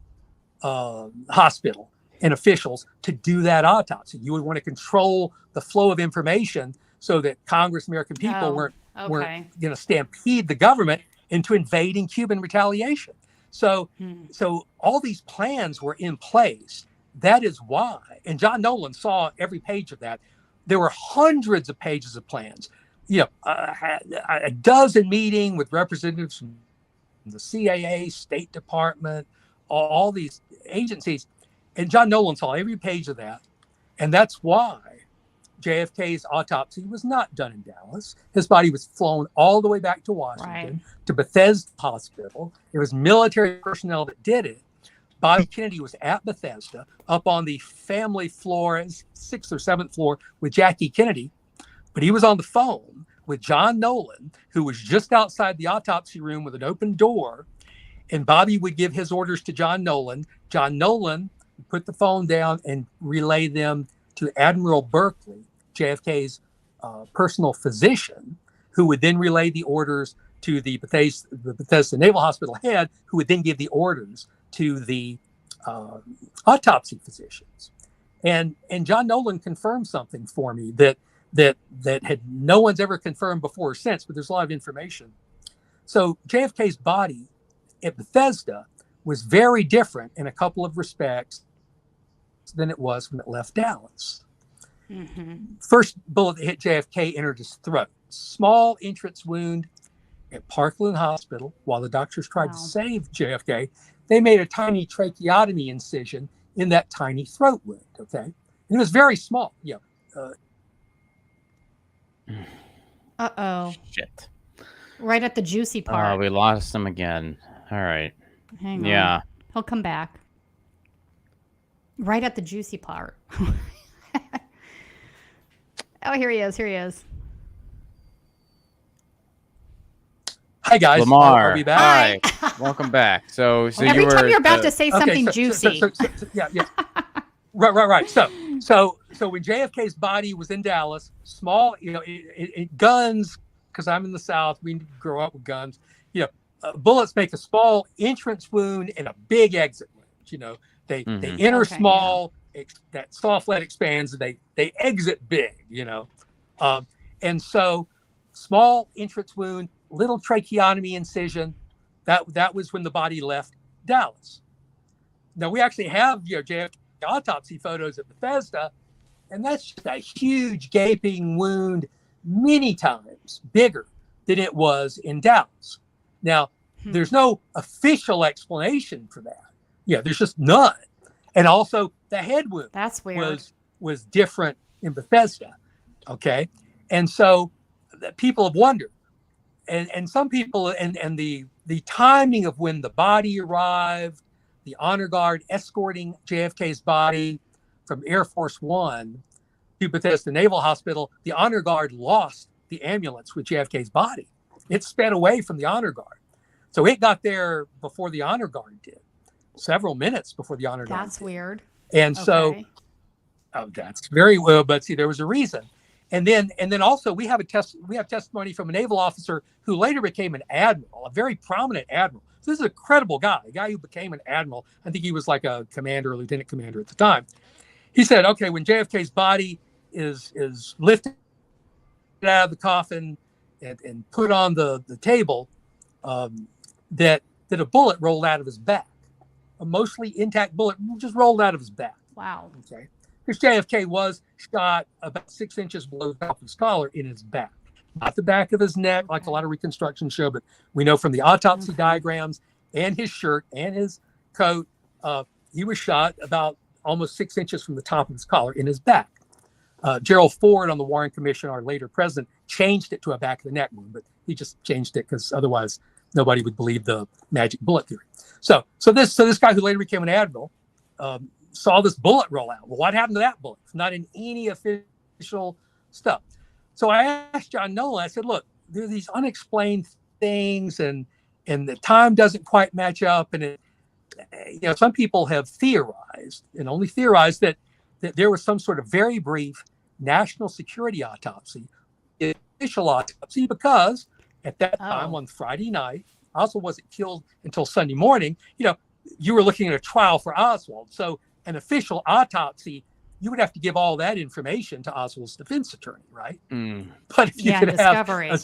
hospital and officials to do that autopsy. You would want to control the flow of information so that Congress, American people weren't going to stampede the government into invading Cuban retaliation. So all these plans were in place. That is why, and John Nolan saw every page of that. There were hundreds of pages of plans, a dozen meeting with representatives from the CIA, State Department, all these agencies. And John Nolan saw every page of that. And that's why JFK's autopsy was not done in Dallas. His body was flown all the way back to Washington, to Bethesda Hospital. It was military personnel that did it. Bobby Kennedy was at Bethesda, up on the family floor, 6th or 7th floor, with Jackie Kennedy. But he was on the phone with John Nolan, who was just outside the autopsy room with an open door. And Bobby would give his orders to John Nolan. John Nolan would put the phone down and relay them to Admiral Berkeley, JFK's personal physician, who would then relay the orders to the Bethesda Naval Hospital head, who would then give the orders to the autopsy physicians. And John Nolan confirmed something for me that had no one's ever confirmed before or since, but there's a lot of information. So JFK's body at Bethesda was very different in a couple of respects than it was when it left Dallas. First bullet that hit JFK entered his throat. Small entrance wound at Parkland Hospital. While the doctors tried to save JFK, they made a tiny tracheotomy incision in that tiny throat wound. Okay, and it was very small. Yeah. Shit. Right at the juicy part. Oh, we lost him again. All right. Hang on. Yeah. He'll come back. Right at the juicy part. Oh, here he is. Here he is. Hi, guys. Lamar. Are we back? Hi. Welcome back. So Every you were time you're about to say something juicy. Yeah. Right. So when JFK's body was in Dallas, small, guns, because I'm in the South, we grow up with guns. Bullets make a small entrance wound and a big exit wound. They enter small, that soft lead expands, and they exit big. And so small entrance wound, little tracheotomy incision. That was when the body left Dallas. Now we actually have JFK autopsy photos at Bethesda, and that's just a huge gaping wound, many times bigger than it was in Dallas. Now, there's no official explanation for that. There's just none. And also the head wound that's weird. was different in Bethesda. Okay. And so people have wondered. And some people and the timing of when the body arrived, the honor guard escorting JFK's body from Air Force One to Bethesda Naval Hospital, the honor guard lost the ambulance with JFK's body. It sped away from the honor guard. So it got there before the honor guard did, several minutes before the honor guard. That's weird. And so that's very well, but see, there was a reason. And then also we have testimony from a naval officer who later became an admiral, a very prominent admiral. So this is a credible guy, a guy who became an admiral. I think he was like a commander or lieutenant commander at the time. He said, okay, when JFK's body is lifted out of the coffin and put on the table, that a bullet rolled out of his back. A mostly intact bullet just rolled out of his back. Wow. Okay. Because JFK was shot about 6 inches below the top of his collar in his back. Not the back of his neck, like a lot of reconstructions show, but we know from the autopsy diagrams and his shirt and his coat, he was shot about almost 6 inches from the top of his collar in his back. Gerald Ford on the Warren Commission, our later president, changed it to a back of the neck wound, but he just changed it because otherwise nobody would believe the magic bullet theory. So this guy who later became an admiral saw this bullet roll out. Well, what happened to that bullet? It's not in any official stuff. So I asked John Nolan, I said, look, there are these unexplained things and the time doesn't quite match up. And some people have theorized and only theorized that there was some sort of very brief national security autopsy, official autopsy, because at that time on Friday night, Oswald wasn't killed until Sunday morning. You were looking at a trial for Oswald. So an official autopsy, you would have to give all that information to Oswald's defense attorney, right? But if you could have a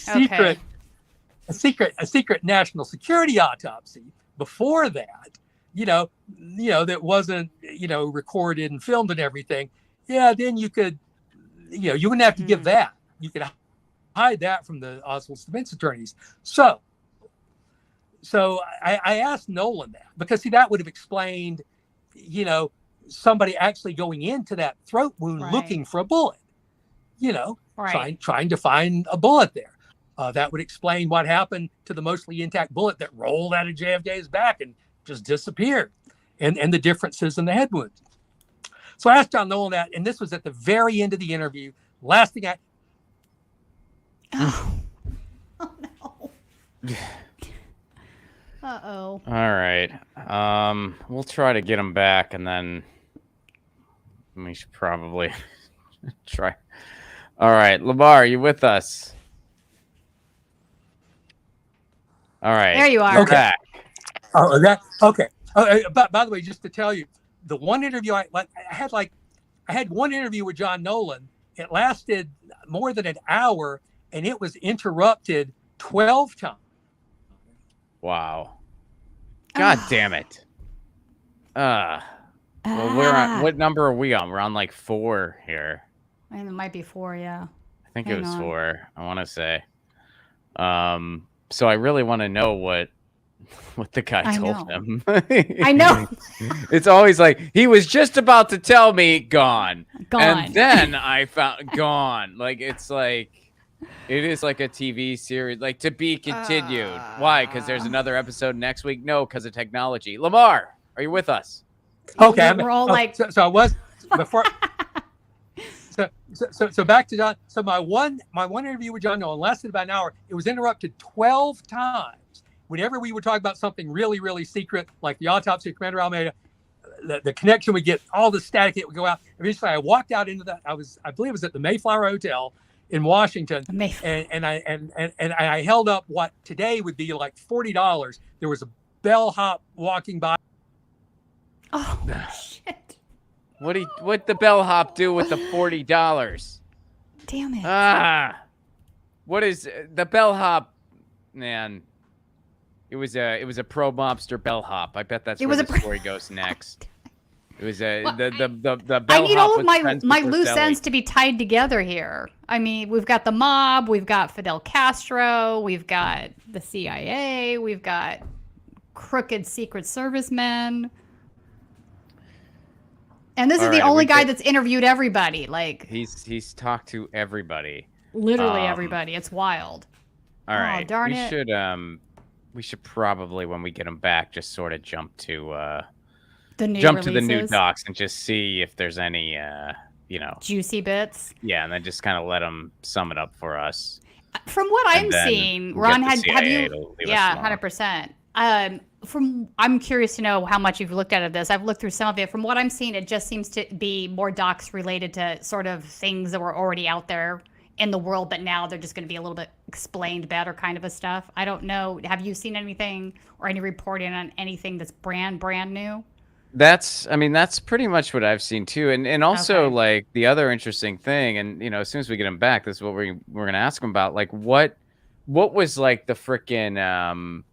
secret national security autopsy before that, that wasn't, recorded and filmed and everything, then you could, you wouldn't have to give that. You could hide that from the Oswald's defense attorneys. So I asked Nolan that because that would have explained, somebody actually going into that throat wound looking for a bullet, trying to find a bullet there. That would explain what happened to the mostly intact bullet that rolled out of JFK's back and just disappeared, and the differences in the head wound. So I asked John Nolan that, and this was at the very end of the interview. Last thing Oh no. Uh-oh. All right. We'll try to get him back, and then we should probably try. All right, Lamar, are you with us? All right. There you are. You're back. Oh, okay. By the way, just to tell you, the one interview I had one interview with John Nolan. It lasted more than an hour, and it was interrupted 12 times Wow. God damn it. Well, we're on, what number are we on? We're on like 4 here. And it might be 4, yeah. I think it was 4. I want to say. So I really want to know what the guy told him. I know. It's always like, he was just about to tell me, gone. And then I found gone. Like, it's like, it is like a TV series, like to be continued. Why? Because there's another episode next week? No, because of technology. Lamar, are you with us? Okay. We're all like. So I was before. So back to John. So my one interview with John Nolan lasted about an hour. It was interrupted 12 times. Whenever we would talk about something really, really secret, like the autopsy of Commander Almeida, the connection would get, all the static, it would go out. Eventually, I walked out into that. I believe it was at the Mayflower Hotel in Washington, and I held up what today would be like $40. There was a bellhop walking by. Oh shit! What the bellhop do with the $40? Damn it! What is the bellhop? Man, it was a pro mobster bellhop. I bet that's where the story goes next. It was the bellhop. I need all of my loose ends to be tied together here. I mean, we've got the mob, we've got Fidel Castro, we've got the CIA, we've got crooked Secret Service men. And this is the only guy that's interviewed everybody. Like he's talked to everybody. Literally everybody. It's wild. All right. Darn it. We should probably, when we get him back, just sort of jump to the new docs and just see if there's any juicy bits. Yeah, and then just kind of let him sum it up for us. From what I'm seeing, Ron, have you? Yeah, 100%. I'm curious to know how much you've looked at of this. I've looked through some of it. From what I'm seeing, it just seems to be more docs related to sort of things that were already out there in the world, but now they're just going to be a little bit explained better kind of a stuff. I don't know. Have you seen anything or any reporting on anything that's brand new? That's pretty much what I've seen too. And also like the other interesting thing, and as soon as we get him back, this is what we're going to ask him about. Like what was like the frickin'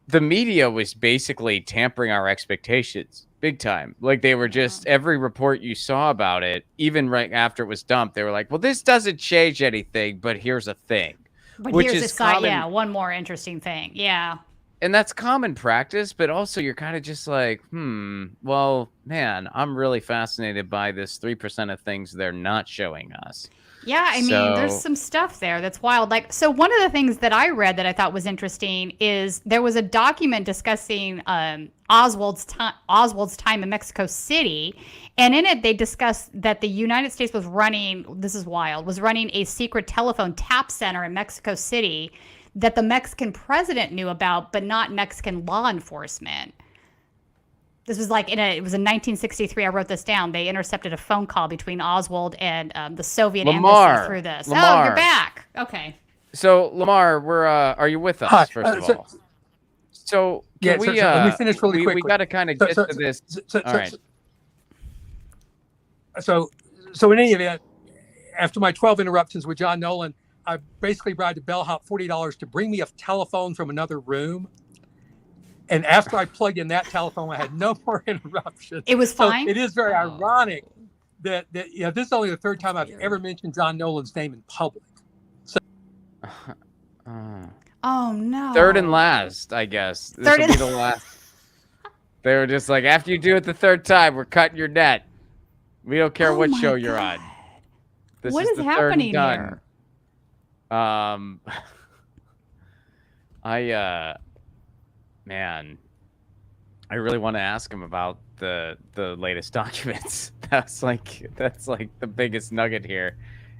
the media was basically tampering our expectations big time. Like they were just, every report you saw about it, even right after it was dumped, they were like, well, this doesn't change anything, but here's a thing. But which here's one more interesting thing. Yeah. And that's common practice, but also you're kind of just like, well, man, I'm really fascinated by this 3% of things they're not showing us. Yeah, I mean, there's some stuff there that's wild. Like, so one of the things that I read that I thought was interesting is there was a document discussing Oswald's time in Mexico City, and in it they discussed that the United States was running a secret telephone tap center in Mexico City that the Mexican president knew about, but not Mexican law enforcement. This was like it was in 1963. I wrote this down. They intercepted a phone call between Oswald and the Soviet embassy through this. Lamar. Oh, you're back. Okay. So Lamar, are you with us? First of all. So let me finish really quickly. We got to kind of get to this. All right. So in any event, after my 12 interruptions with John Nolan, I basically bribed a bellhop $40 to bring me a telephone from another room. And after I plugged in that telephone, I had no more interruptions. It was fine. So it is very ironic that this is only the third time I've ever mentioned John Nolan's name in public. So, oh no! Third and last, I guess. This will be the last. They were just like, after you do it the third time, we're cutting your net. We don't care what show you're on. What is happening here? Man, I really want to ask him about the latest documents. That's like the biggest nugget here,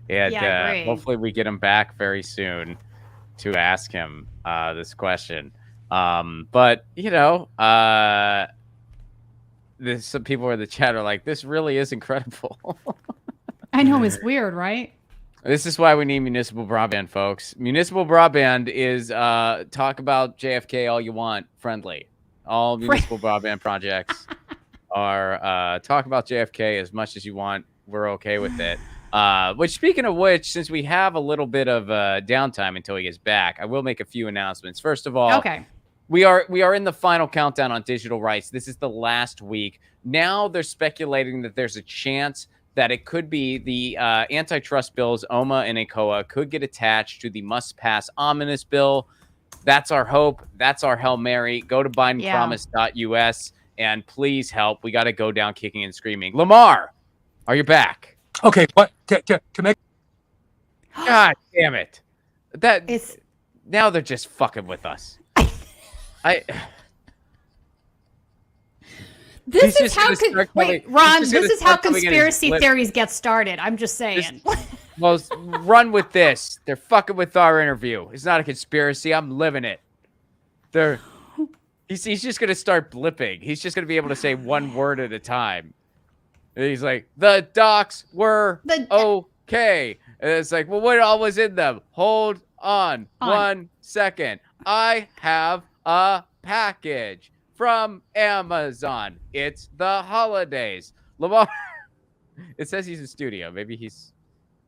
and hopefully we get him back very soon to ask him this question. But there's some people in the chat are like, this really is incredible. I know, it's weird, right? This is why we need municipal broadband, folks. Municipal broadband is talk about JFK all you want, friendly. All municipal broadband projects are talk about JFK as much as you want. We're okay with it. Which, speaking of which, since we have a little bit of downtime until he gets back, I will make a few announcements. First of all, We are in the final countdown on digital rights. This is the last week. Now they're speculating that there's a chance that it could be the antitrust bills, OMA and ACOA, could get attached to the must-pass omnibus bill. That's our hope. That's our Hail Mary. Go to BidenPromise.us and please help. We got to go down kicking and screaming. Lamar, are you back? Okay, what to make? God damn it! Now they're just fucking with us. This is how Ron. This is how conspiracy theories get started. I'm just saying. Well, run with this. They're fucking with our interview. It's not a conspiracy. I'm living it. He's just gonna start blipping. He's just gonna be able to say one word at a time. And he's like, the docs were okay. And it's like, well, what all was in them? Hold on 1 second. I have a package from Amazon. It's the holidays. Lamar, it says he's in studio. Maybe he's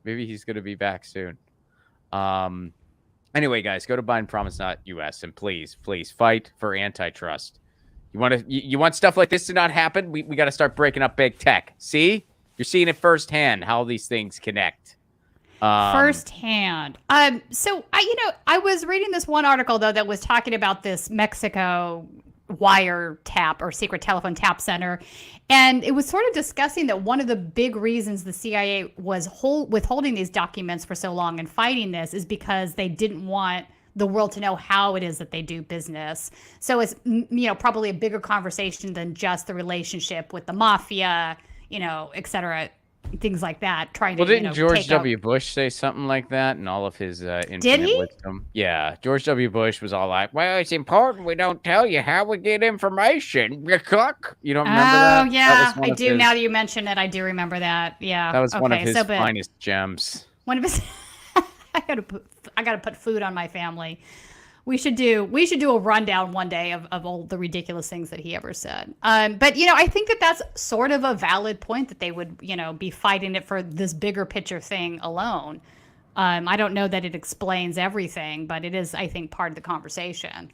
going to be back soon. Anyway, guys, go to BidenPromise.us and please fight for antitrust. You want stuff like this to not happen? We got to start breaking up big tech. See? You're seeing it firsthand how these things connect. Firsthand. So I was reading this one article though that was talking about this Mexico wire tap or secret telephone tap center, and it was sort of discussing that one of the big reasons the CIA was withholding these documents for so long and fighting this is because they didn't want the world to know how it is that they do business. So it's probably a bigger conversation than just the relationship with the mafia, et cetera. Things like that. Didn't George W. Bush say something like that in all of his infinite wisdom? Yeah, George W. Bush was all like, "Well, it's important we don't tell you how we get information." You cook. You don't remember that? Oh yeah, I do. Now that you mention it, I do remember that. Yeah, that was one of his finest gems. One of his. I gotta put food on my family. We should do a rundown one day of all the ridiculous things that he ever said. But I think that that's sort of a valid point that they would be fighting it for this bigger picture thing alone. I don't know that it explains everything, but it is, I think, part of the conversation.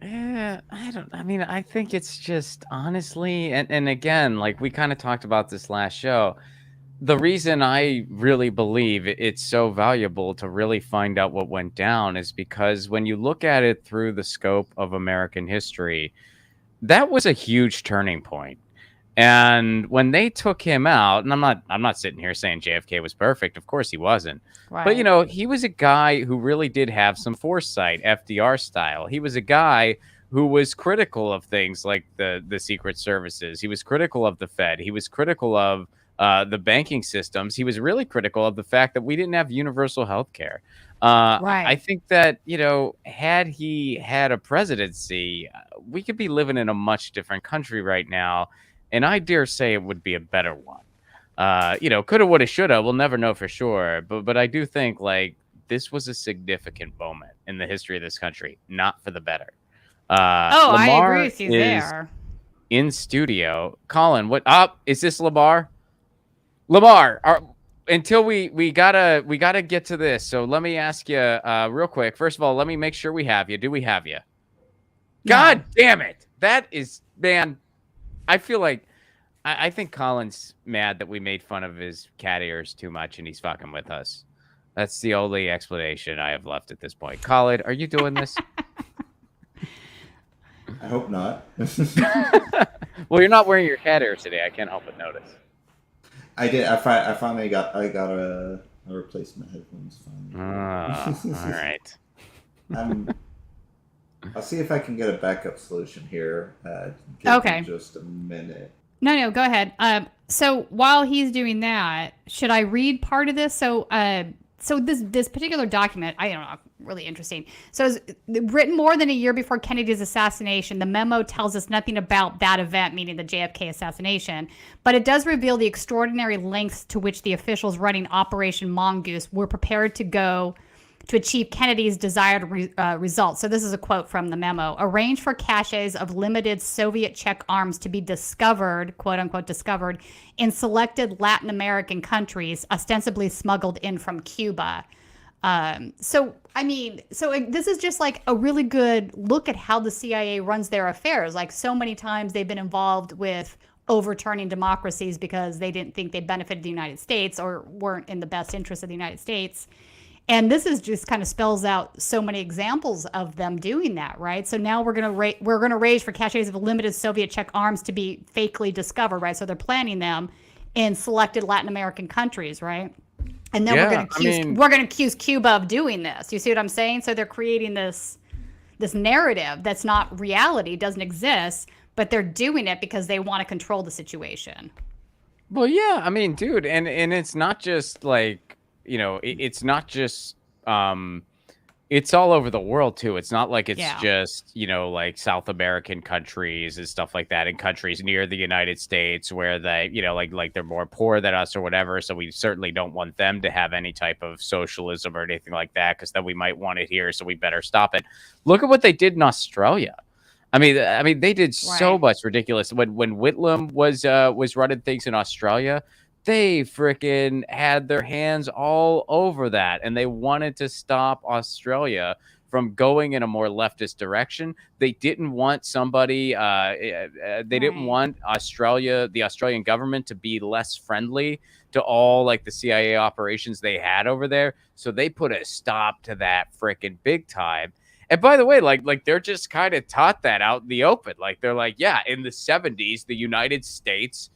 Yeah, I think it's just honestly, and again, like we kind of talked about this last show. The reason I really believe it's so valuable to really find out what went down is because when you look at it through the scope of American history, that was a huge turning point. And when they took him out, and I'm not sitting here saying JFK was perfect. Of course he wasn't. Right. But he was a guy who really did have some foresight, FDR style. He was a guy who was critical of things like the secret services. He was critical of the Fed. He was critical of the banking systems. He was really critical of the fact that we didn't have universal health care. Right. I think that, had he had a presidency, we could be living in a much different country right now. And I dare say it would be a better one. Coulda, woulda, shoulda. We'll never know for sure. But I do think like this was a significant moment in the history of this country, not for the better. Lamar I agree with you there. In studio. Colin, what up? Is this Lamar? Lamar, until we gotta get to this. So let me ask you real quick. First of all, let me make sure we have you. Do we have you? God damn it! That is, man. I feel like I think Colin's mad that we made fun of his cat ears too much, and he's fucking with us. That's the only explanation I have left at this point. Colin, are you doing this? I hope not. Well, you're not wearing your cat ears today. I can't help but notice. I did. I finally got a replacement headphones. Finally. All right. I'll see if I can get a backup solution here. Okay. Just a minute. No, go ahead. So while he's doing that, should I read part of this? So this particular document, I don't know, really interesting. So it's written more than a year before Kennedy's assassination. The memo tells us nothing about that event, meaning the JFK assassination, but it does reveal the extraordinary lengths to which the officials running Operation Mongoose were prepared to go to achieve Kennedy's desired results. So this is a quote from the memo. Arrange for caches of limited Soviet Czech arms to be discovered, quote unquote, discovered in selected Latin American countries, ostensibly smuggled in from Cuba. So this is just like a really good look at how the CIA runs their affairs. Like so many times they've been involved with overturning democracies because they didn't think they benefited the United States or weren't in the best interest of the United States. And this is just kind of spells out so many examples of them doing that, right? So now we're gonna raise for caches of limited Soviet Czech arms to be fakely discovered, right? So they're planning them in selected Latin American countries, right? And then we're gonna accuse Cuba of doing this. You see what I'm saying? So they're creating this narrative that's not reality, doesn't exist, but they're doing it because they want to control the situation. Well, yeah, I mean, dude, and it's not just like, it's not just it's all over the world too. It's not like it's just, like South American countries and stuff like that, and countries near the United States where they, like they're more poor than us or whatever. So we certainly don't want them to have any type of socialism or anything like that, because then we might want it here. So we better stop it. Look at what they did in Australia. I mean, they did so much ridiculous. When Whitlam was running things in Australia, they freaking had their hands all over that, and they wanted to stop Australia from going in a more leftist direction. They didn't want somebody. They didn't want the Australian government, to be less friendly to all like the CIA operations they had over there. So they put a stop to that freaking big time. And by the way, like they're just kind of taught that out in the open. Like they're like, yeah, in the 70s, the United States,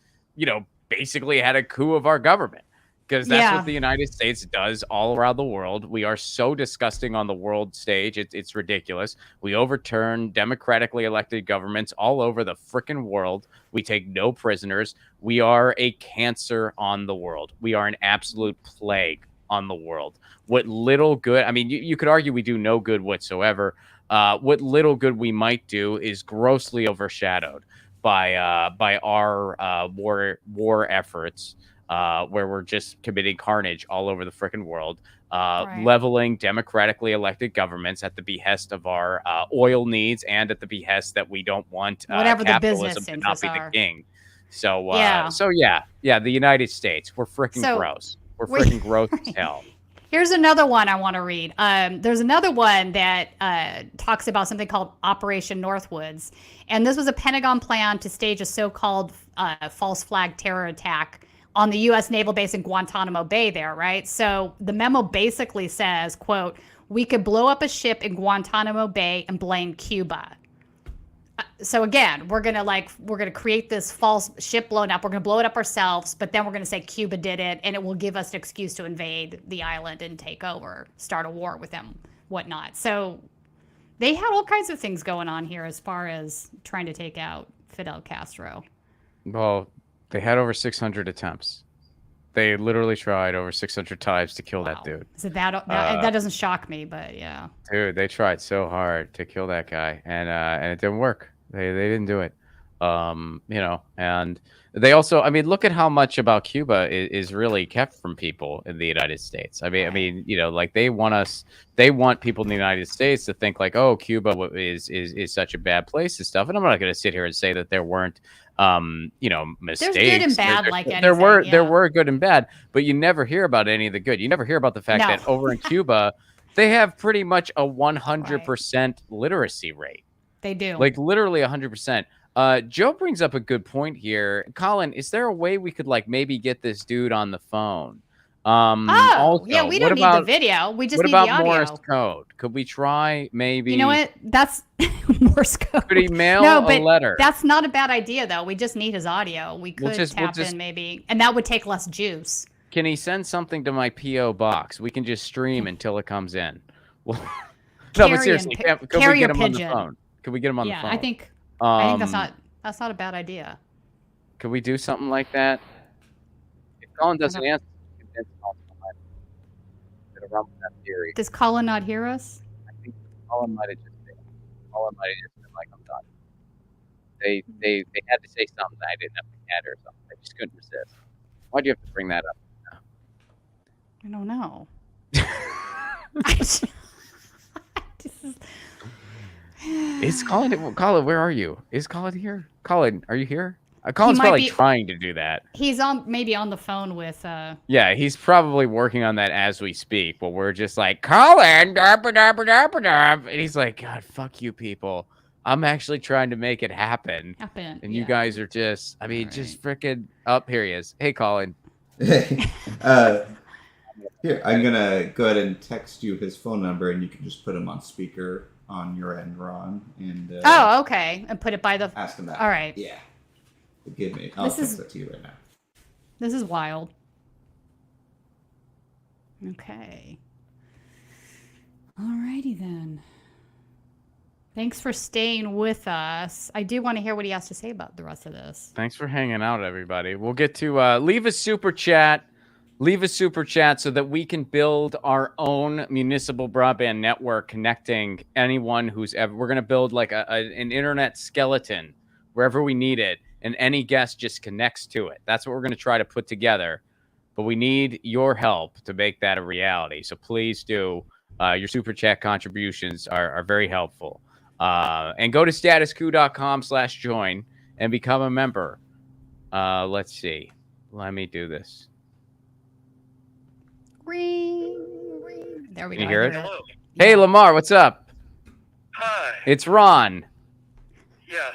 basically had a coup of our government, because that's what the United States does all around the world. We are so disgusting on the world stage. It's ridiculous. We overturn democratically elected governments all over the freaking world. We take no prisoners. We are a cancer on the world. We are an absolute plague on the world. What little good, I mean, you could argue we do no good whatsoever. What little good we might do is grossly overshadowed by our war efforts, where we're just committing carnage all over the freaking world, leveling democratically elected governments at the behest of our oil needs, and at the behest that we don't want whatever the capitalism business to not be are. the king. So the United States, we're freaking gross. We're freaking gross as hell. Here's another one I want to read. There's another one that talks about something called Operation Northwoods. And this was a Pentagon plan to stage a so-called false flag terror attack on the U.S. naval base in Guantanamo Bay there, right? So the memo basically says, quote, "We could blow up a ship in Guantanamo Bay and blame Cuba." So again, we're gonna create this false ship blown up. We're gonna blow it up ourselves, but then we're gonna say Cuba did it, and it will give us an excuse to invade the island and take over, start a war with them, whatnot. So they had all kinds of things going on here as far as trying to take out Fidel Castro. Well, they had over 600 attempts. They literally tried over 600 times to kill that dude. So that doesn't shock me, but yeah. Dude, they tried so hard to kill that guy, and it didn't work. They didn't do it. And they also, I mean, look at how much about Cuba is really kept from people in the United States. I mean, like they want people in the United States to think like, oh, Cuba is such a bad place and stuff. And I'm not going to sit here and say that there weren't mistakes. There's good and bad, there were good and bad, but you never hear about any of the good. You never hear about the fact that over in Cuba, they have pretty much a 100% literacy rate. They do. Like literally 100%. Joe brings up a good point here. Colin, is there a way we could like maybe get this dude on the phone? We don't need the video. We just need the audio. Morse code? Could we try maybe? You know what? That's Morse code. Could he mail a letter? That's not a bad idea, though. We just need his audio. We could tap in maybe, and that would take less juice. Can he send something to my P.O. box? We can just stream until it comes in. Well, no, but seriously, could we get him on the phone? Could we get him on the phone? I think that's not a bad idea. Could we do something like that? If Colin doesn't answer, run with that theory. Does Colin not hear us? I think Colin might have just been like, I'm done. They had to say something that I didn't have to add or something. I just couldn't resist. Why'd you have to bring that up? I don't know. Is Colin? Colin, where are you? Is Colin here? Colin, are you here? Colin's might probably be- trying to do that. He's maybe on the phone with. Yeah, he's probably working on that as we speak. But we're just like, Colin, and he's like, God, fuck you people. I'm actually trying to make it happen. And you guys are just, I mean, just freaking up. Here he is. Hey, Colin. Here, I'm gonna go ahead and text you his phone number, and you can just put him on speaker on your end, Ron. And Oh, okay. And put it by the. ask him that. All right. Yeah. Give me. I'll text it to you right now. This is wild. Okay. Alrighty then. Thanks for staying with us. I do want to hear what he has to say about the rest of this. Thanks for hanging out, everybody. We'll get to leave a super chat. Leave a super chat so that we can build our own municipal broadband network connecting anyone who's ever. We're going to build like an internet skeleton wherever we need it, and any guest just connects to it. That's what we're going to try to put together. But we need your help to make that a reality. So please do. Your super chat contributions are very helpful. And go to statuscoup.com/join and become a member. Let's see. Let me do this. Ring. There we go. You hear it? Hello. Hey, Lamar, what's up? Hi. It's Ron. Yeah,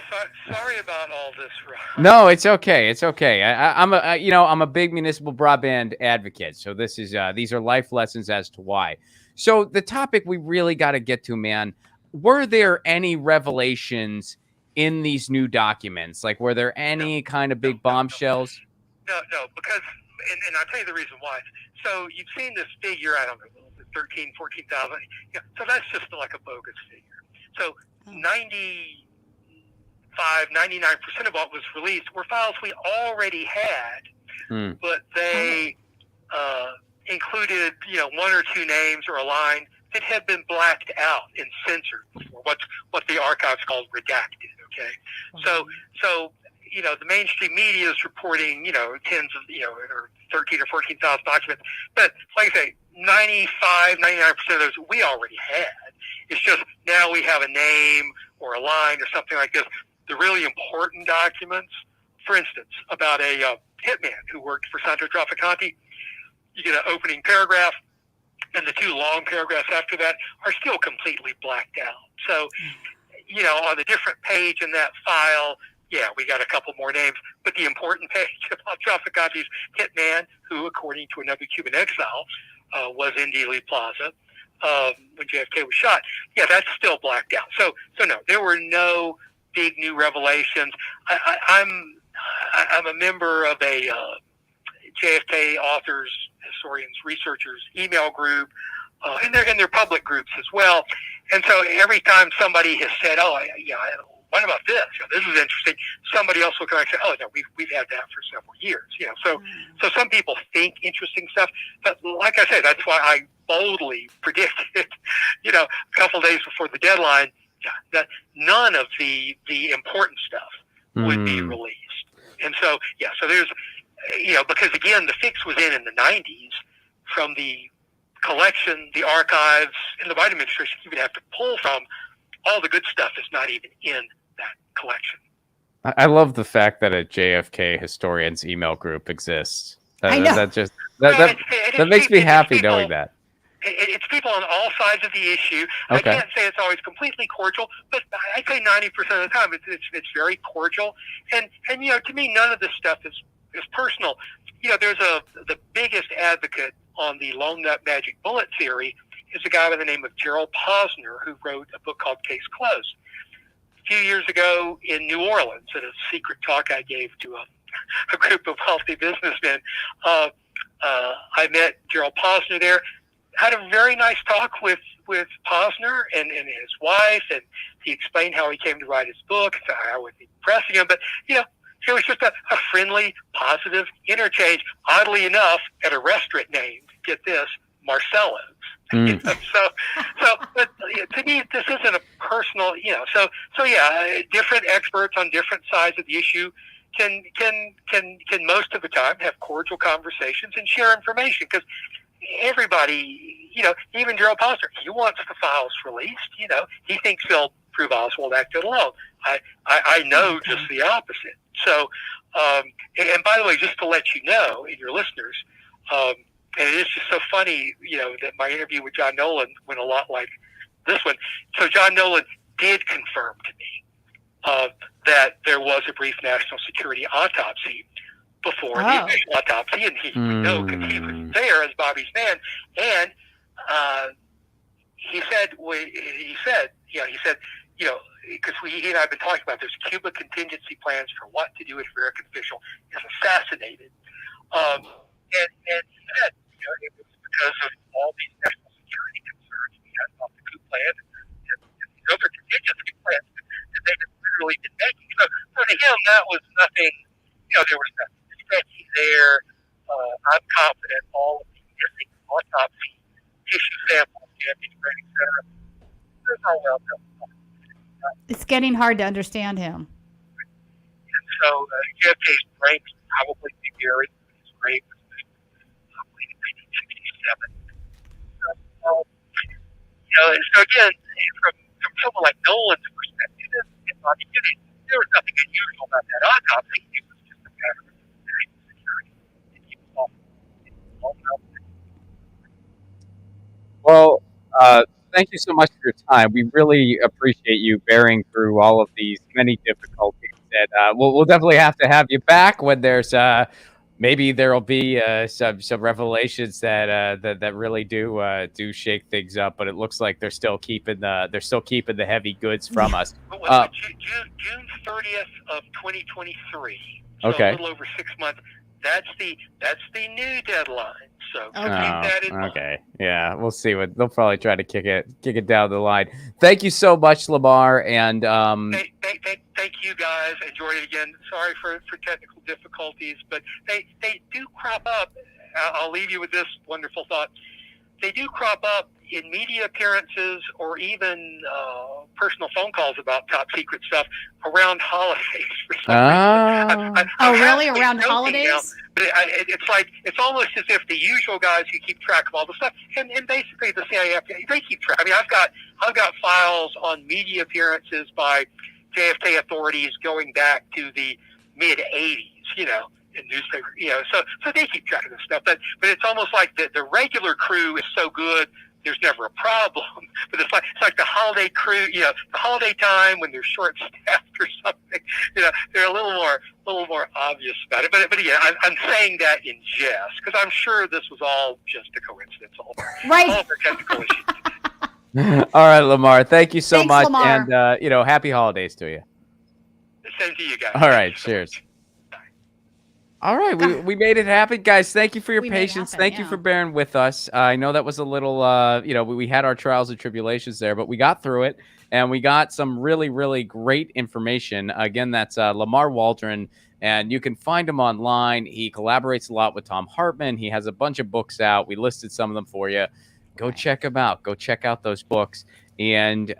sorry about all this, Ron. No, it's okay. It's okay. I'm a big municipal broadband advocate. So this is these are life lessons as to why. So the topic we really got to get to, man. Were there any revelations in these new documents? Like, were there any kind of big bombshells? No, because, and I'll tell you the reason why. So you've seen this figure, I don't know, 13, 14,000. Yeah, so that's just like a bogus figure. So 99% of what was released were files we already had, but they included, one or two names or a line that had been blacked out and censored before, what the archives called redacted. Okay, so the mainstream media is reporting tens of or 13 or 14,000 documents, but like I say, 99% of those we already had. It's just now we have a name or a line or something like this. The really important documents, for instance, about a hitman who worked for Sandro Trafficante, you get an opening paragraph, and the two long paragraphs after that are still completely blacked out. So, on the different page in that file, we got a couple more names, but the important page about Trafficante's hitman, who, according to another Cuban exile, was in Dealey Plaza when JFK was shot, that's still blacked out. So no, there were no big new revelations. I'm a member of a JFK authors, historians, researchers email group, and they're public groups as well. And so every time somebody has said, what about this? This is interesting. Somebody else will come and say, oh, no, we've had that for several years. So some people think interesting stuff, but like I said, that's why I boldly predicted, a couple days before the deadline, that none of the important stuff would be released. And so there's, because again, the fix was in the 90s from the collection, the archives, and the Biden administration even have to pull from. All the good stuff is not even in that collection. I love the fact that a JFK historians email group exists. I know. That makes me happy knowing that. It's people on all sides of the issue. Okay. I can't say it's always completely cordial, but I'd say 90% of the time it's very cordial. And to me, none of this stuff is personal. There's the biggest advocate on the lone nut magic bullet theory is a guy by the name of Gerald Posner, who wrote a book called Case Closed. A few years ago in New Orleans, at a secret talk I gave to a group of wealthy businessmen, I met Gerald Posner there. Had a very nice talk with Posner and his wife, and he explained how he came to write his book. So I wasn't pressing him, but it was just a friendly, positive interchange. Oddly enough, at a restaurant named, get this, Marcello's. But to me, this isn't a personal, different experts on different sides of the issue can most of the time have cordial conversations and share information, because everybody, even Gerald Posner, he wants the files released. He thinks he'll prove Oswald acted alone. I know just the opposite. So And by the way, just to let you know, and your listeners, and it is just so funny, that my interview with John Nolan went a lot like this one. So John Nolan did confirm to me that there was a brief national security autopsy before the official autopsy, and we know because he was there as Bobby's man. And he said, because he and I have been talking about this, Cuba contingency plans for what to do if an American official is assassinated. And he said, it was because of all these national security concerns we had about the coup plan and these other contingency plans that they had literally been making. So to him, that was nothing, there was nothing sketchy there. I'm confident all of the missing autopsy tissue samples, etc. Those are well done. It's getting hard to understand him. And so JFK's brain was probably buried. His grave was probably in 1967. So again, from someone like Nolan's perspective, there was nothing unusual about that autopsy. It was just a matter of national security. Well, thank you so much for your time. We really appreciate you bearing through all of these many difficulties. And we'll definitely have to have you back when there's maybe there'll be some revelations that really do shake things up. But it looks like they're still keeping the heavy goods from us. June 30th of 2023. So okay. A little over 6 months. That's the new deadline. So keep that in mind. Okay. Yeah, we'll see what they'll probably try to kick it down the line. Thank you so much, Lamar, and thank you guys. Enjoyed it again. Sorry for technical difficulties, but they do crop up. I'll leave you with this wonderful thought. They do crop up in media appearances or even personal phone calls about top secret stuff around holidays. For some reason. Really? Around holidays? Now, but it's almost as if the usual guys who keep track of all the stuff, and basically the CIA, they keep track. I mean, I've got files on media appearances by JFK authorities going back to the mid '80s, in newspaper, so they keep track of this stuff. But it's almost like the regular crew is so good, there's never a problem. But it's like the holiday crew, the holiday time when they're short staffed or something, they're a little more obvious about it. But again, I'm saying that in jest because I'm sure this was all just a coincidence. All of their technical issues. All right, Lamar. Thank you so much, Lamar. and happy holidays to you. Same to you guys. All right, cheers. All right, we made it happen, guys. Thank you for your patience. Thank you for bearing with us. I know that was a little, we had our trials and tribulations there, but we got through it, and we got some really, really great information. Again, that's Lamar Waldron, and you can find him online. He collaborates a lot with Tom Hartman. He has a bunch of books out. We listed some of them for you. Go check them out. Go check out those books. And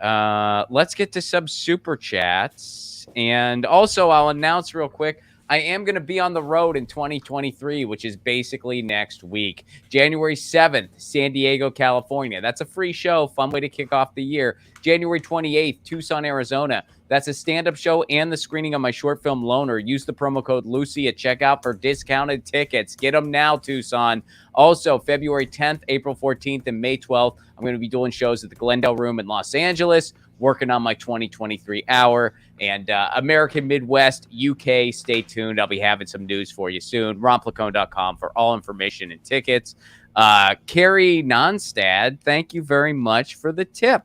let's get to some super chats. And also, I'll announce real quick, I am going to be on the road in 2023, which is basically next week. January 7th, San Diego, California. That's a free show. Fun way to kick off the year. January 28th, Tucson, Arizona. That's a stand-up show and the screening of my short film Loner. Use the promo code Lucy at checkout for discounted tickets. Get them now, Tucson. Also, February 10th, April 14th, and May 12th, I'm going to be doing shows at the Glendale Room in Los Angeles, working on my 2023 hour. And American Midwest, UK, stay tuned. I'll be having some news for you soon. RonPlacone.com for all information and tickets. Carrie Nonstad, thank you very much for the tip.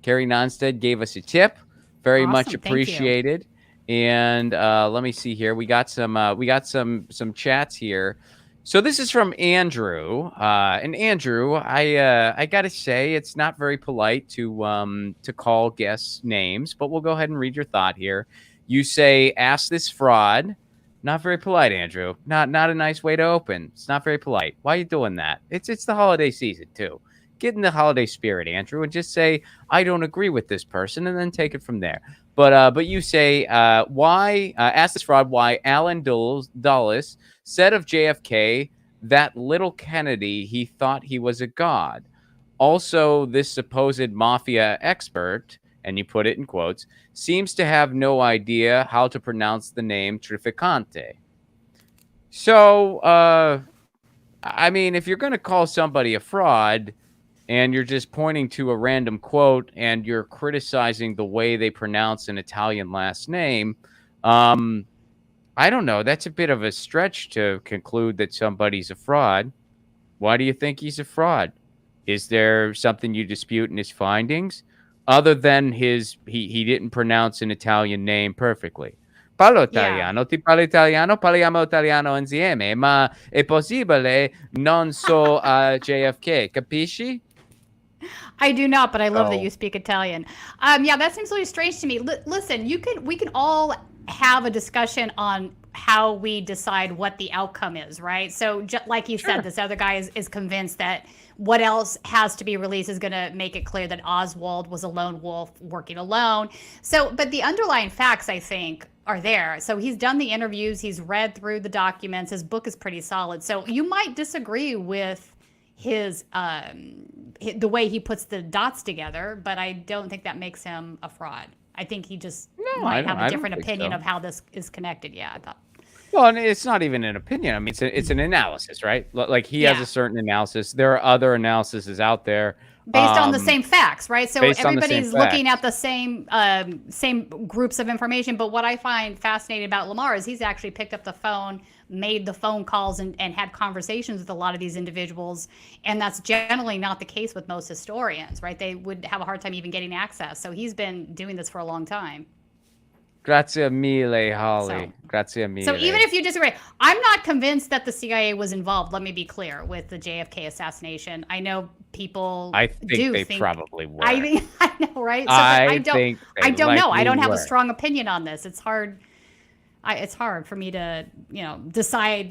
Carrie Nonstad gave us a tip. Very much appreciated. And let me see here. We got some chats here. So this is from Andrew. And Andrew, I gotta say it's not very polite to call guests names, but we'll go ahead and read your thought here. You say, "Ask this fraud." Not very polite, Andrew. Not a nice way to open. It's not very polite. Why are you doing that? It's the holiday season too. Get in the holiday spirit, Andrew, and just say, "I don't agree with this person," and then take it from there. But you say, why? Ask this fraud why Alan Dulles said of JFK that little Kennedy, he thought he was a god. Also, this supposed mafia expert and you put it in quotes, seems to have no idea how to pronounce the name Trafficante. So, I mean, if you're going to call somebody a fraud and you're just pointing to a random quote and you're criticizing the way they pronounce an Italian last name, I don't know. That's a bit of a stretch to conclude that somebody's a fraud. Why do you think he's a fraud? Is there something you dispute in his findings? Other than he didn't pronounce an Italian name perfectly. Parlo italiano, ti parlo italiano, parliamo italiano insieme, ma è possibile non so JFK, capisci? I do not, but I love that you speak Italian. Yeah, that seems really strange to me. Listen, we can all have a discussion on how we decide what the outcome is, right? So like you said, this other guy is convinced that what else has to be released is going to make it clear that Oswald was a lone wolf working alone. So, but the underlying facts, I think, are there. So he's done the interviews, he's read through the documents, his book is pretty solid. So you might disagree with his the way he puts the dots together, but I don't think that makes him a fraud. I think he just might have a different opinion of how this is connected. Yeah, I thought. Well, and it's not even an opinion. I mean, it's an analysis, right? Like he has a certain analysis. There are other analyses out there based on the same facts, right? So everybody's looking at the same groups of information. But what I find fascinating about Lamar is he's actually picked up the phone, made the phone calls, and had conversations with a lot of these individuals. And that's generally not the case with most historians, right? They would have a hard time even getting access. So he's been doing this for a long time. Grazie mille, Holly. Grazie mille. So even if you disagree, I'm not convinced that the CIA was involved. Let me be clear with the JFK assassination. I know people. I think they probably were. I know, right? So I don't know. I don't have a strong opinion on this. It's hard. It's hard for me to, decide,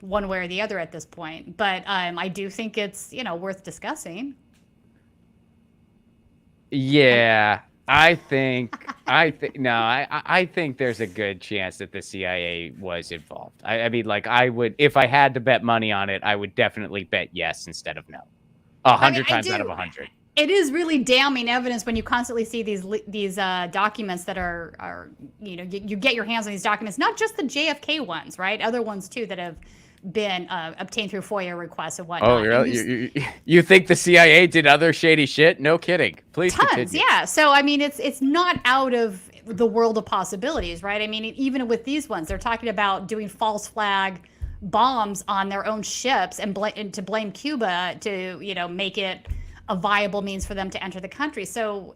one way or the other at this point. But I do think it's, worth discussing. Yeah. I think there's a good chance that the CIA was involved. I mean, like, I would, if I had to bet money on it, I would definitely bet yes instead of no. 100 times out of 100. It is really damning evidence when you constantly see these documents that are you get your hands on these documents, not just the JFK ones, right? Other ones too that have been obtained through FOIA requests and whatnot. Oh, really? You think the CIA did other shady shit? No kidding. Please tons, continue. yeah. So I mean, it's not out of the world of possibilities, right? I mean, even with these ones, they're talking about doing false flag bombs on their own ships and to blame Cuba to make it a viable means for them to enter the country. So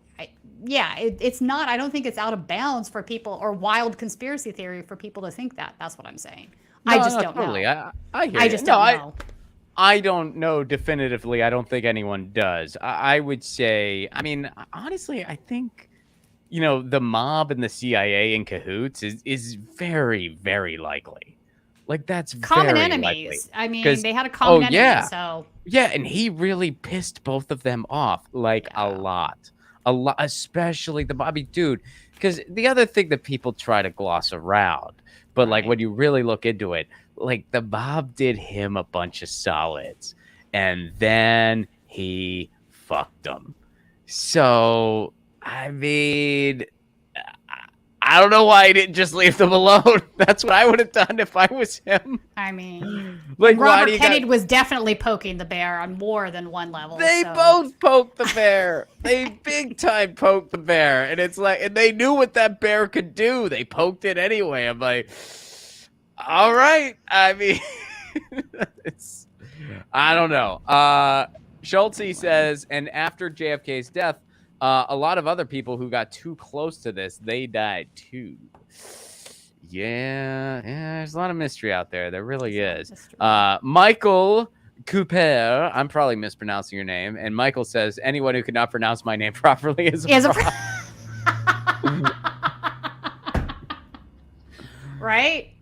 it's not. I don't think it's out of bounds for people or wild conspiracy theory for people to think that. That's what I'm saying. No, I just don't totally. know. I hear I you. just don't know. I don't know definitively. I don't think anyone does. I would say, I mean, honestly, I think, the mob and the CIA in cahoots is very, very likely. Like, that's common very enemies. likely. I mean, they had a common enemy. Yeah. So yeah, and he really pissed both of them off, a lot, especially the Bobby dude. Because the other thing that people try to gloss around, but like when you really look into it, like the mob did him a bunch of solids, and then he fucked them. So I mean, I don't know why he didn't just leave them alone. That's what I would have done if I was him. I mean, like Robert Kennedy was definitely poking the bear on more than one level. They both poked the bear. They big time poked the bear, and it's like, and they knew what that bear could do. They poked it anyway. I'm like, all right. I mean, I don't know. Schultze says, and after JFK's death, a lot of other people who got too close to this, they died too. Yeah, there's a lot of mystery out there. There really is. Michael Cooper, I'm probably mispronouncing your name, and Michael says, anyone who cannot pronounce my name properly is a fraud. Right?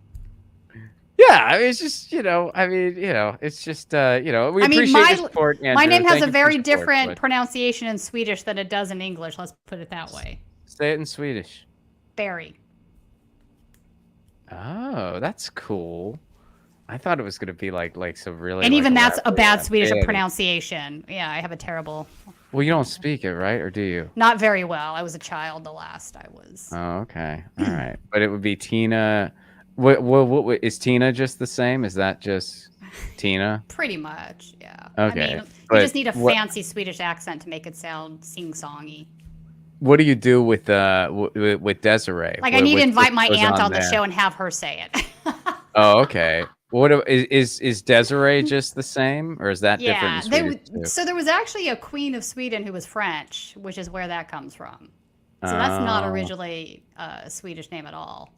Yeah, I mean, it's just, it's just, we appreciate your support, Andrew. My name has a very support, different pronunciation in Swedish than it does in English. Let's put it that way. Say it in Swedish. Barry. Oh, that's cool. I thought it was going to be like some really... And even that's a bad Swedish pronunciation. Yeah, I have a terrible Well, you don't speak it, right? Or do you? Not very well. I was a child the last I was. Oh, okay. All right. But it would be Tina. What is Tina just the same? Is that just Tina? Pretty much, yeah. Okay. I mean, but you just need a what, fancy Swedish accent to make it sound sing-songy. what do you do with Desiree? Like, I need to invite my goes aunt on the there? show and have her say it. Oh, okay. Is Desiree just the same, or is that different in Swedish too? So there was actually a queen of Sweden who was French, which is where that comes from. So that's not Oh. originally a Swedish name at all.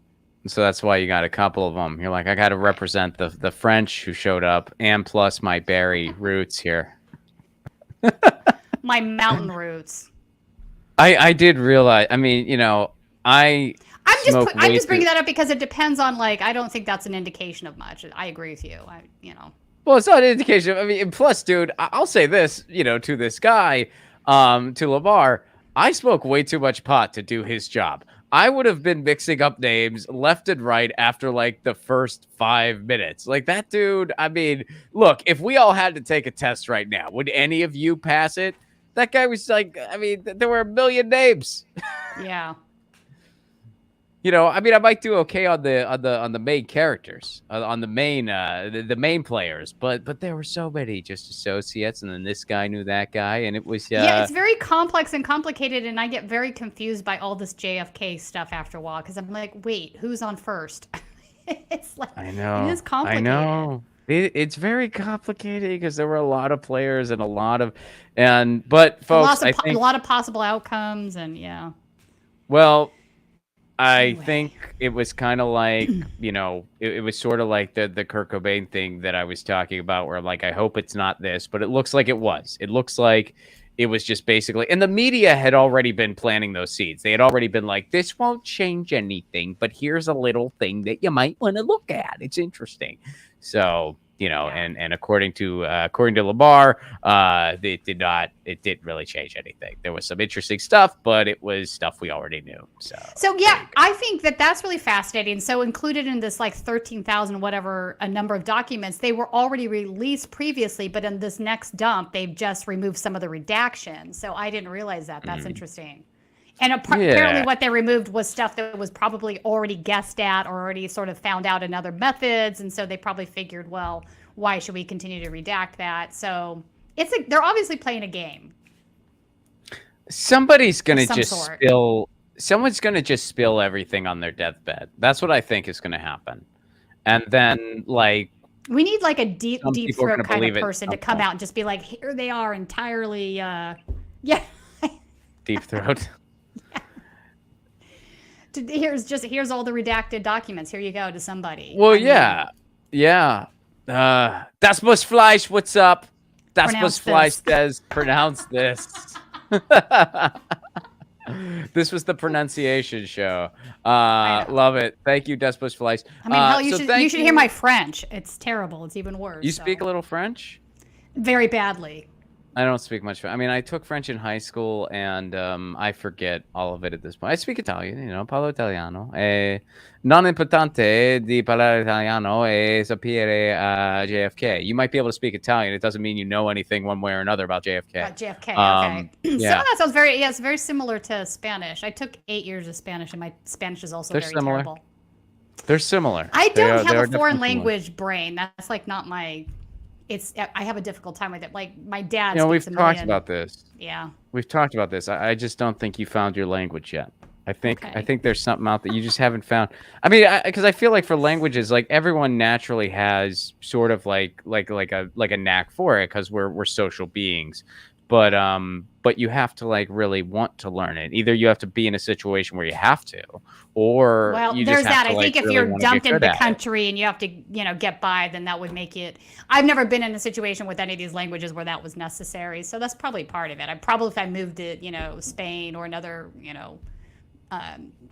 So that's why you got a couple of them. You're like, I got to represent the French who showed up, and plus my Barry roots here. My mountain roots. I did realize. I mean, I'm just bringing that up because it depends on, like, I don't think that's an indication of much. I agree with you. Well, it's not an indication. I mean, plus, dude, I'll say this, to this guy, to Lamar, I smoke way too much pot to do his job. I would have been mixing up names left and right after like the first 5 minutes. Like that dude, I mean, look, if we all had to take a test right now, would any of you pass it? That guy was like, I mean, there were a million names. Yeah. I mean, I might do okay on the main characters, on the main the main players, but there were so many just associates, and then this guy knew that guy, and it was yeah, it's very complex and complicated, and I get very confused by all this JFK stuff after a while because I'm like, wait, who's on first? It's like, I know, it is complicated. I know. It's very complicated because there were a lot of players and but folks, I think a lot of possible outcomes, and yeah. Well, I Anyway. think it was kind of like, it was sort of like the Kurt Cobain thing that I was talking about where, like, I hope it's not this, but it looks like it was. It looks like it was just basically, and the media had already been planting those seeds. They had already been like, this won't change anything, but here's a little thing that you might want to look at. It's interesting. So, and according to Lamar, it didn't really change anything. There was some interesting stuff, but it was stuff we already knew. So yeah, I think that's really fascinating. So included in this like 13,000 whatever a number of documents, they were already released previously, but in this next dump, they've just removed some of the redactions. So I didn't realize that. That's interesting. And apparently what they removed was stuff that was probably already guessed at or already sort of found out in other methods. And so they probably figured, well, why should we continue to redact that? So they're obviously playing a game. Someone's going to just spill everything on their deathbed. That's what I think is going to happen. And then we need like a deep throat kind of person to come point. out and just be like, here they are entirely, Deep throat. Here's all the redacted documents. Here you go to somebody. Well, yeah. Das muss Fleisch. What's up? Das muss Fleisch says, pronounce this. This was the pronunciation show. Love it. Thank you, Das muss Fleisch. I mean, hell, you should hear my French. It's terrible. It's even worse. You speak a little French? Very badly. I don't speak much. I mean, I took French in high school, and I forget all of it at this point. I speak Italian, parlo italiano. Non importante di parlare italiano e sapere JFK. You might be able to speak Italian. It doesn't mean you know anything one way or another about JFK. About JFK, okay. Yeah. Some of that sounds it's very similar to Spanish. I took 8 years of Spanish, and my Spanish is also very terrible. They're similar. I don't have a foreign language brain. That's like not my... I have a difficult time with it. Like my dad. We've talked about this. Yeah. We've talked about this. I just don't think you found your language yet. I think there's something out that you just haven't found. I mean, because I feel like for languages, like everyone naturally has sort of like a knack for it because we're social beings. But you have to like really want to learn it. Either you have to be in a situation where you have to, or you just there's have that. to, I think if really you're dumped into the it. country and you have to, get by, then that would make it. I've never been in a situation with any of these languages where that was necessary, so that's probably part of it. If I moved to, Spain or another,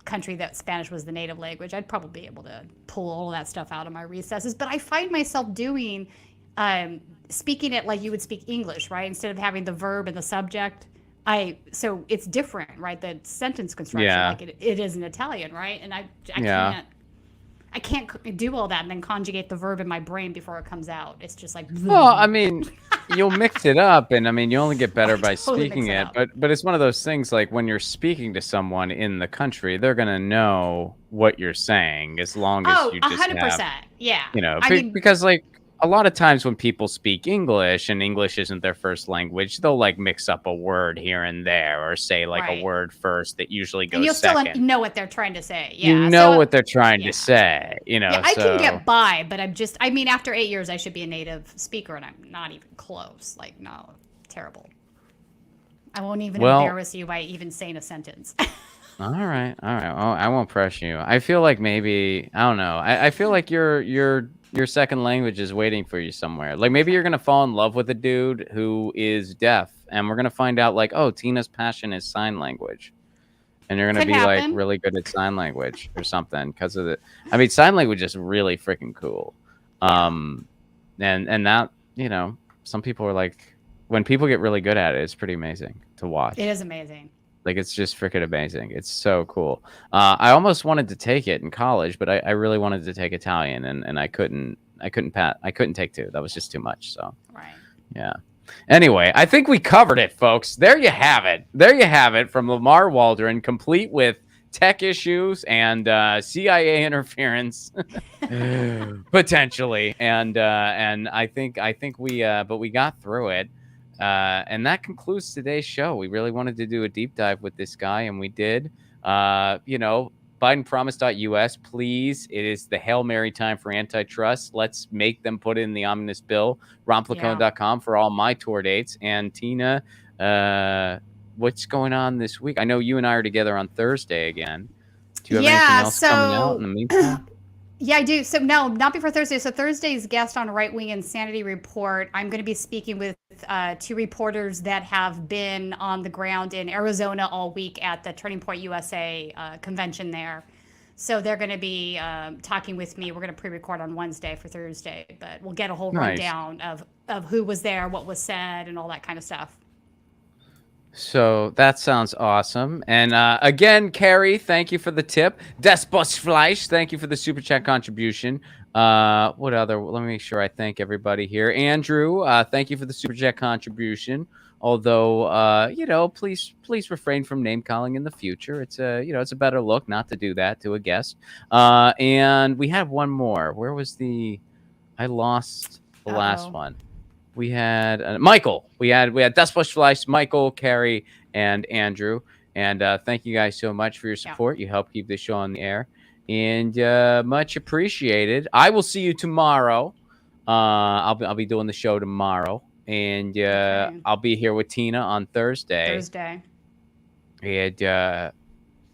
country that Spanish was the native language, I'd probably be able to pull all of that stuff out of my recesses. But I find myself doing. Speaking it like you would speak English, right? Instead of having the verb and the subject. So it's different, right? The sentence construction, like it is in Italian, right? And I can't do all that and then conjugate the verb in my brain before it comes out. It's just like. Well, I mean, you'll mix it up, and I mean, you only get better by totally mix speaking it it. up. But it's one of those things like when you're speaking to someone in the country, they're gonna know what you're saying as long as Oh, you just have, 100%. Yeah. I mean, because like a lot of times when people speak English and English isn't their first language, they'll like mix up a word here and there or say like a Right. word first that usually and goes you'll still second. know what they're trying to say. You Yeah. know So, what they're trying yeah. to say, yeah, I so can get by, but I mean, after 8 years, I should be a native speaker, and I'm not even close. Like, no, terrible. I won't even embarrass you by even saying a sentence. All right. Well, I won't press you. I feel like maybe I don't know. I feel like your second language is waiting for you somewhere. Like maybe you're gonna fall in love with a dude who is deaf, and we're gonna find out like, oh, Tina's passion is sign language, and you're gonna Could be like happen. really good at sign language or something because of it. I mean, sign language is really freaking cool. And that some people are like, when people get really good at it, it's pretty amazing to watch. It is amazing. Like it's just freaking amazing. It's so cool. I almost wanted to take it in college, but I really wanted to take Italian, and I couldn't take 2. That was just too much. So Right. yeah. Anyway, I think we covered it, folks. There you have it. There you have it from Lamar Waldron, complete with tech issues and CIA interference potentially. And I think we got through it. And that concludes today's show. We really wanted to do a deep dive with this guy, and we did. BidenPromise.us, please. It is the Hail Mary time for antitrust. Let's make them put in the ominous bill. RonPlacone.com for all my tour dates. And Tina, what's going on this week? I know you and I are together on Thursday again. Do you have anything else coming out in the meantime? Yeah, I do. So no, not before Thursday. So Thursday's guest on Right Wing Insanity Report, I'm going to be speaking with 2 reporters that have been on the ground in Arizona all week at the Turning Point USA convention there. So they're going to be talking with me. We're going to pre-record on Wednesday for Thursday, but we'll get a whole rundown of who was there, what was said, and all that kind of stuff. So that sounds awesome. And again, Carrie, thank you for the tip. Desposfleisch, thank you for the super chat contribution. What other? Let me make sure I thank everybody here. Andrew, thank you for the super chat contribution. Although, please refrain from name calling in the future. It's it's a better look not to do that to a guest. And we have one more. Where was I lost the last one. We had Michael. We had Desposfleisch, Michael, Carrie, and Andrew. And thank you guys so much for your support. You help keep this show on the air, and much appreciated. I will see you tomorrow. I'll be doing the show tomorrow, and I'll be here with Tina on Thursday. And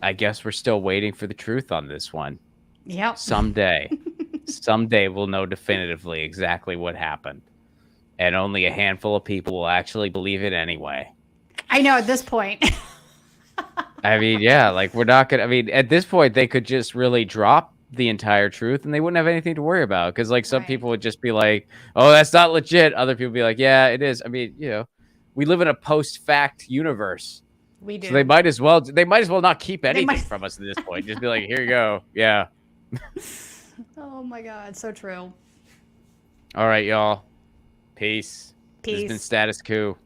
I guess we're still waiting for the truth on this one. Yep. Someday we'll know definitively exactly what happened. And only a handful of people will actually believe it anyway. I know at this point. I mean, yeah, like we're not going to, I mean, at this point, they could just really drop the entire truth and they wouldn't have anything to worry about. Because like some people would just be like, oh, that's not legit. Other people would be like, yeah, it is. I mean, we live in a post-fact universe. We do. So they might as well not keep anything from us at this point. Just be like, here you go. Yeah. Oh my God. So true. All right, y'all. Peace. This has Peace. been Status Coup.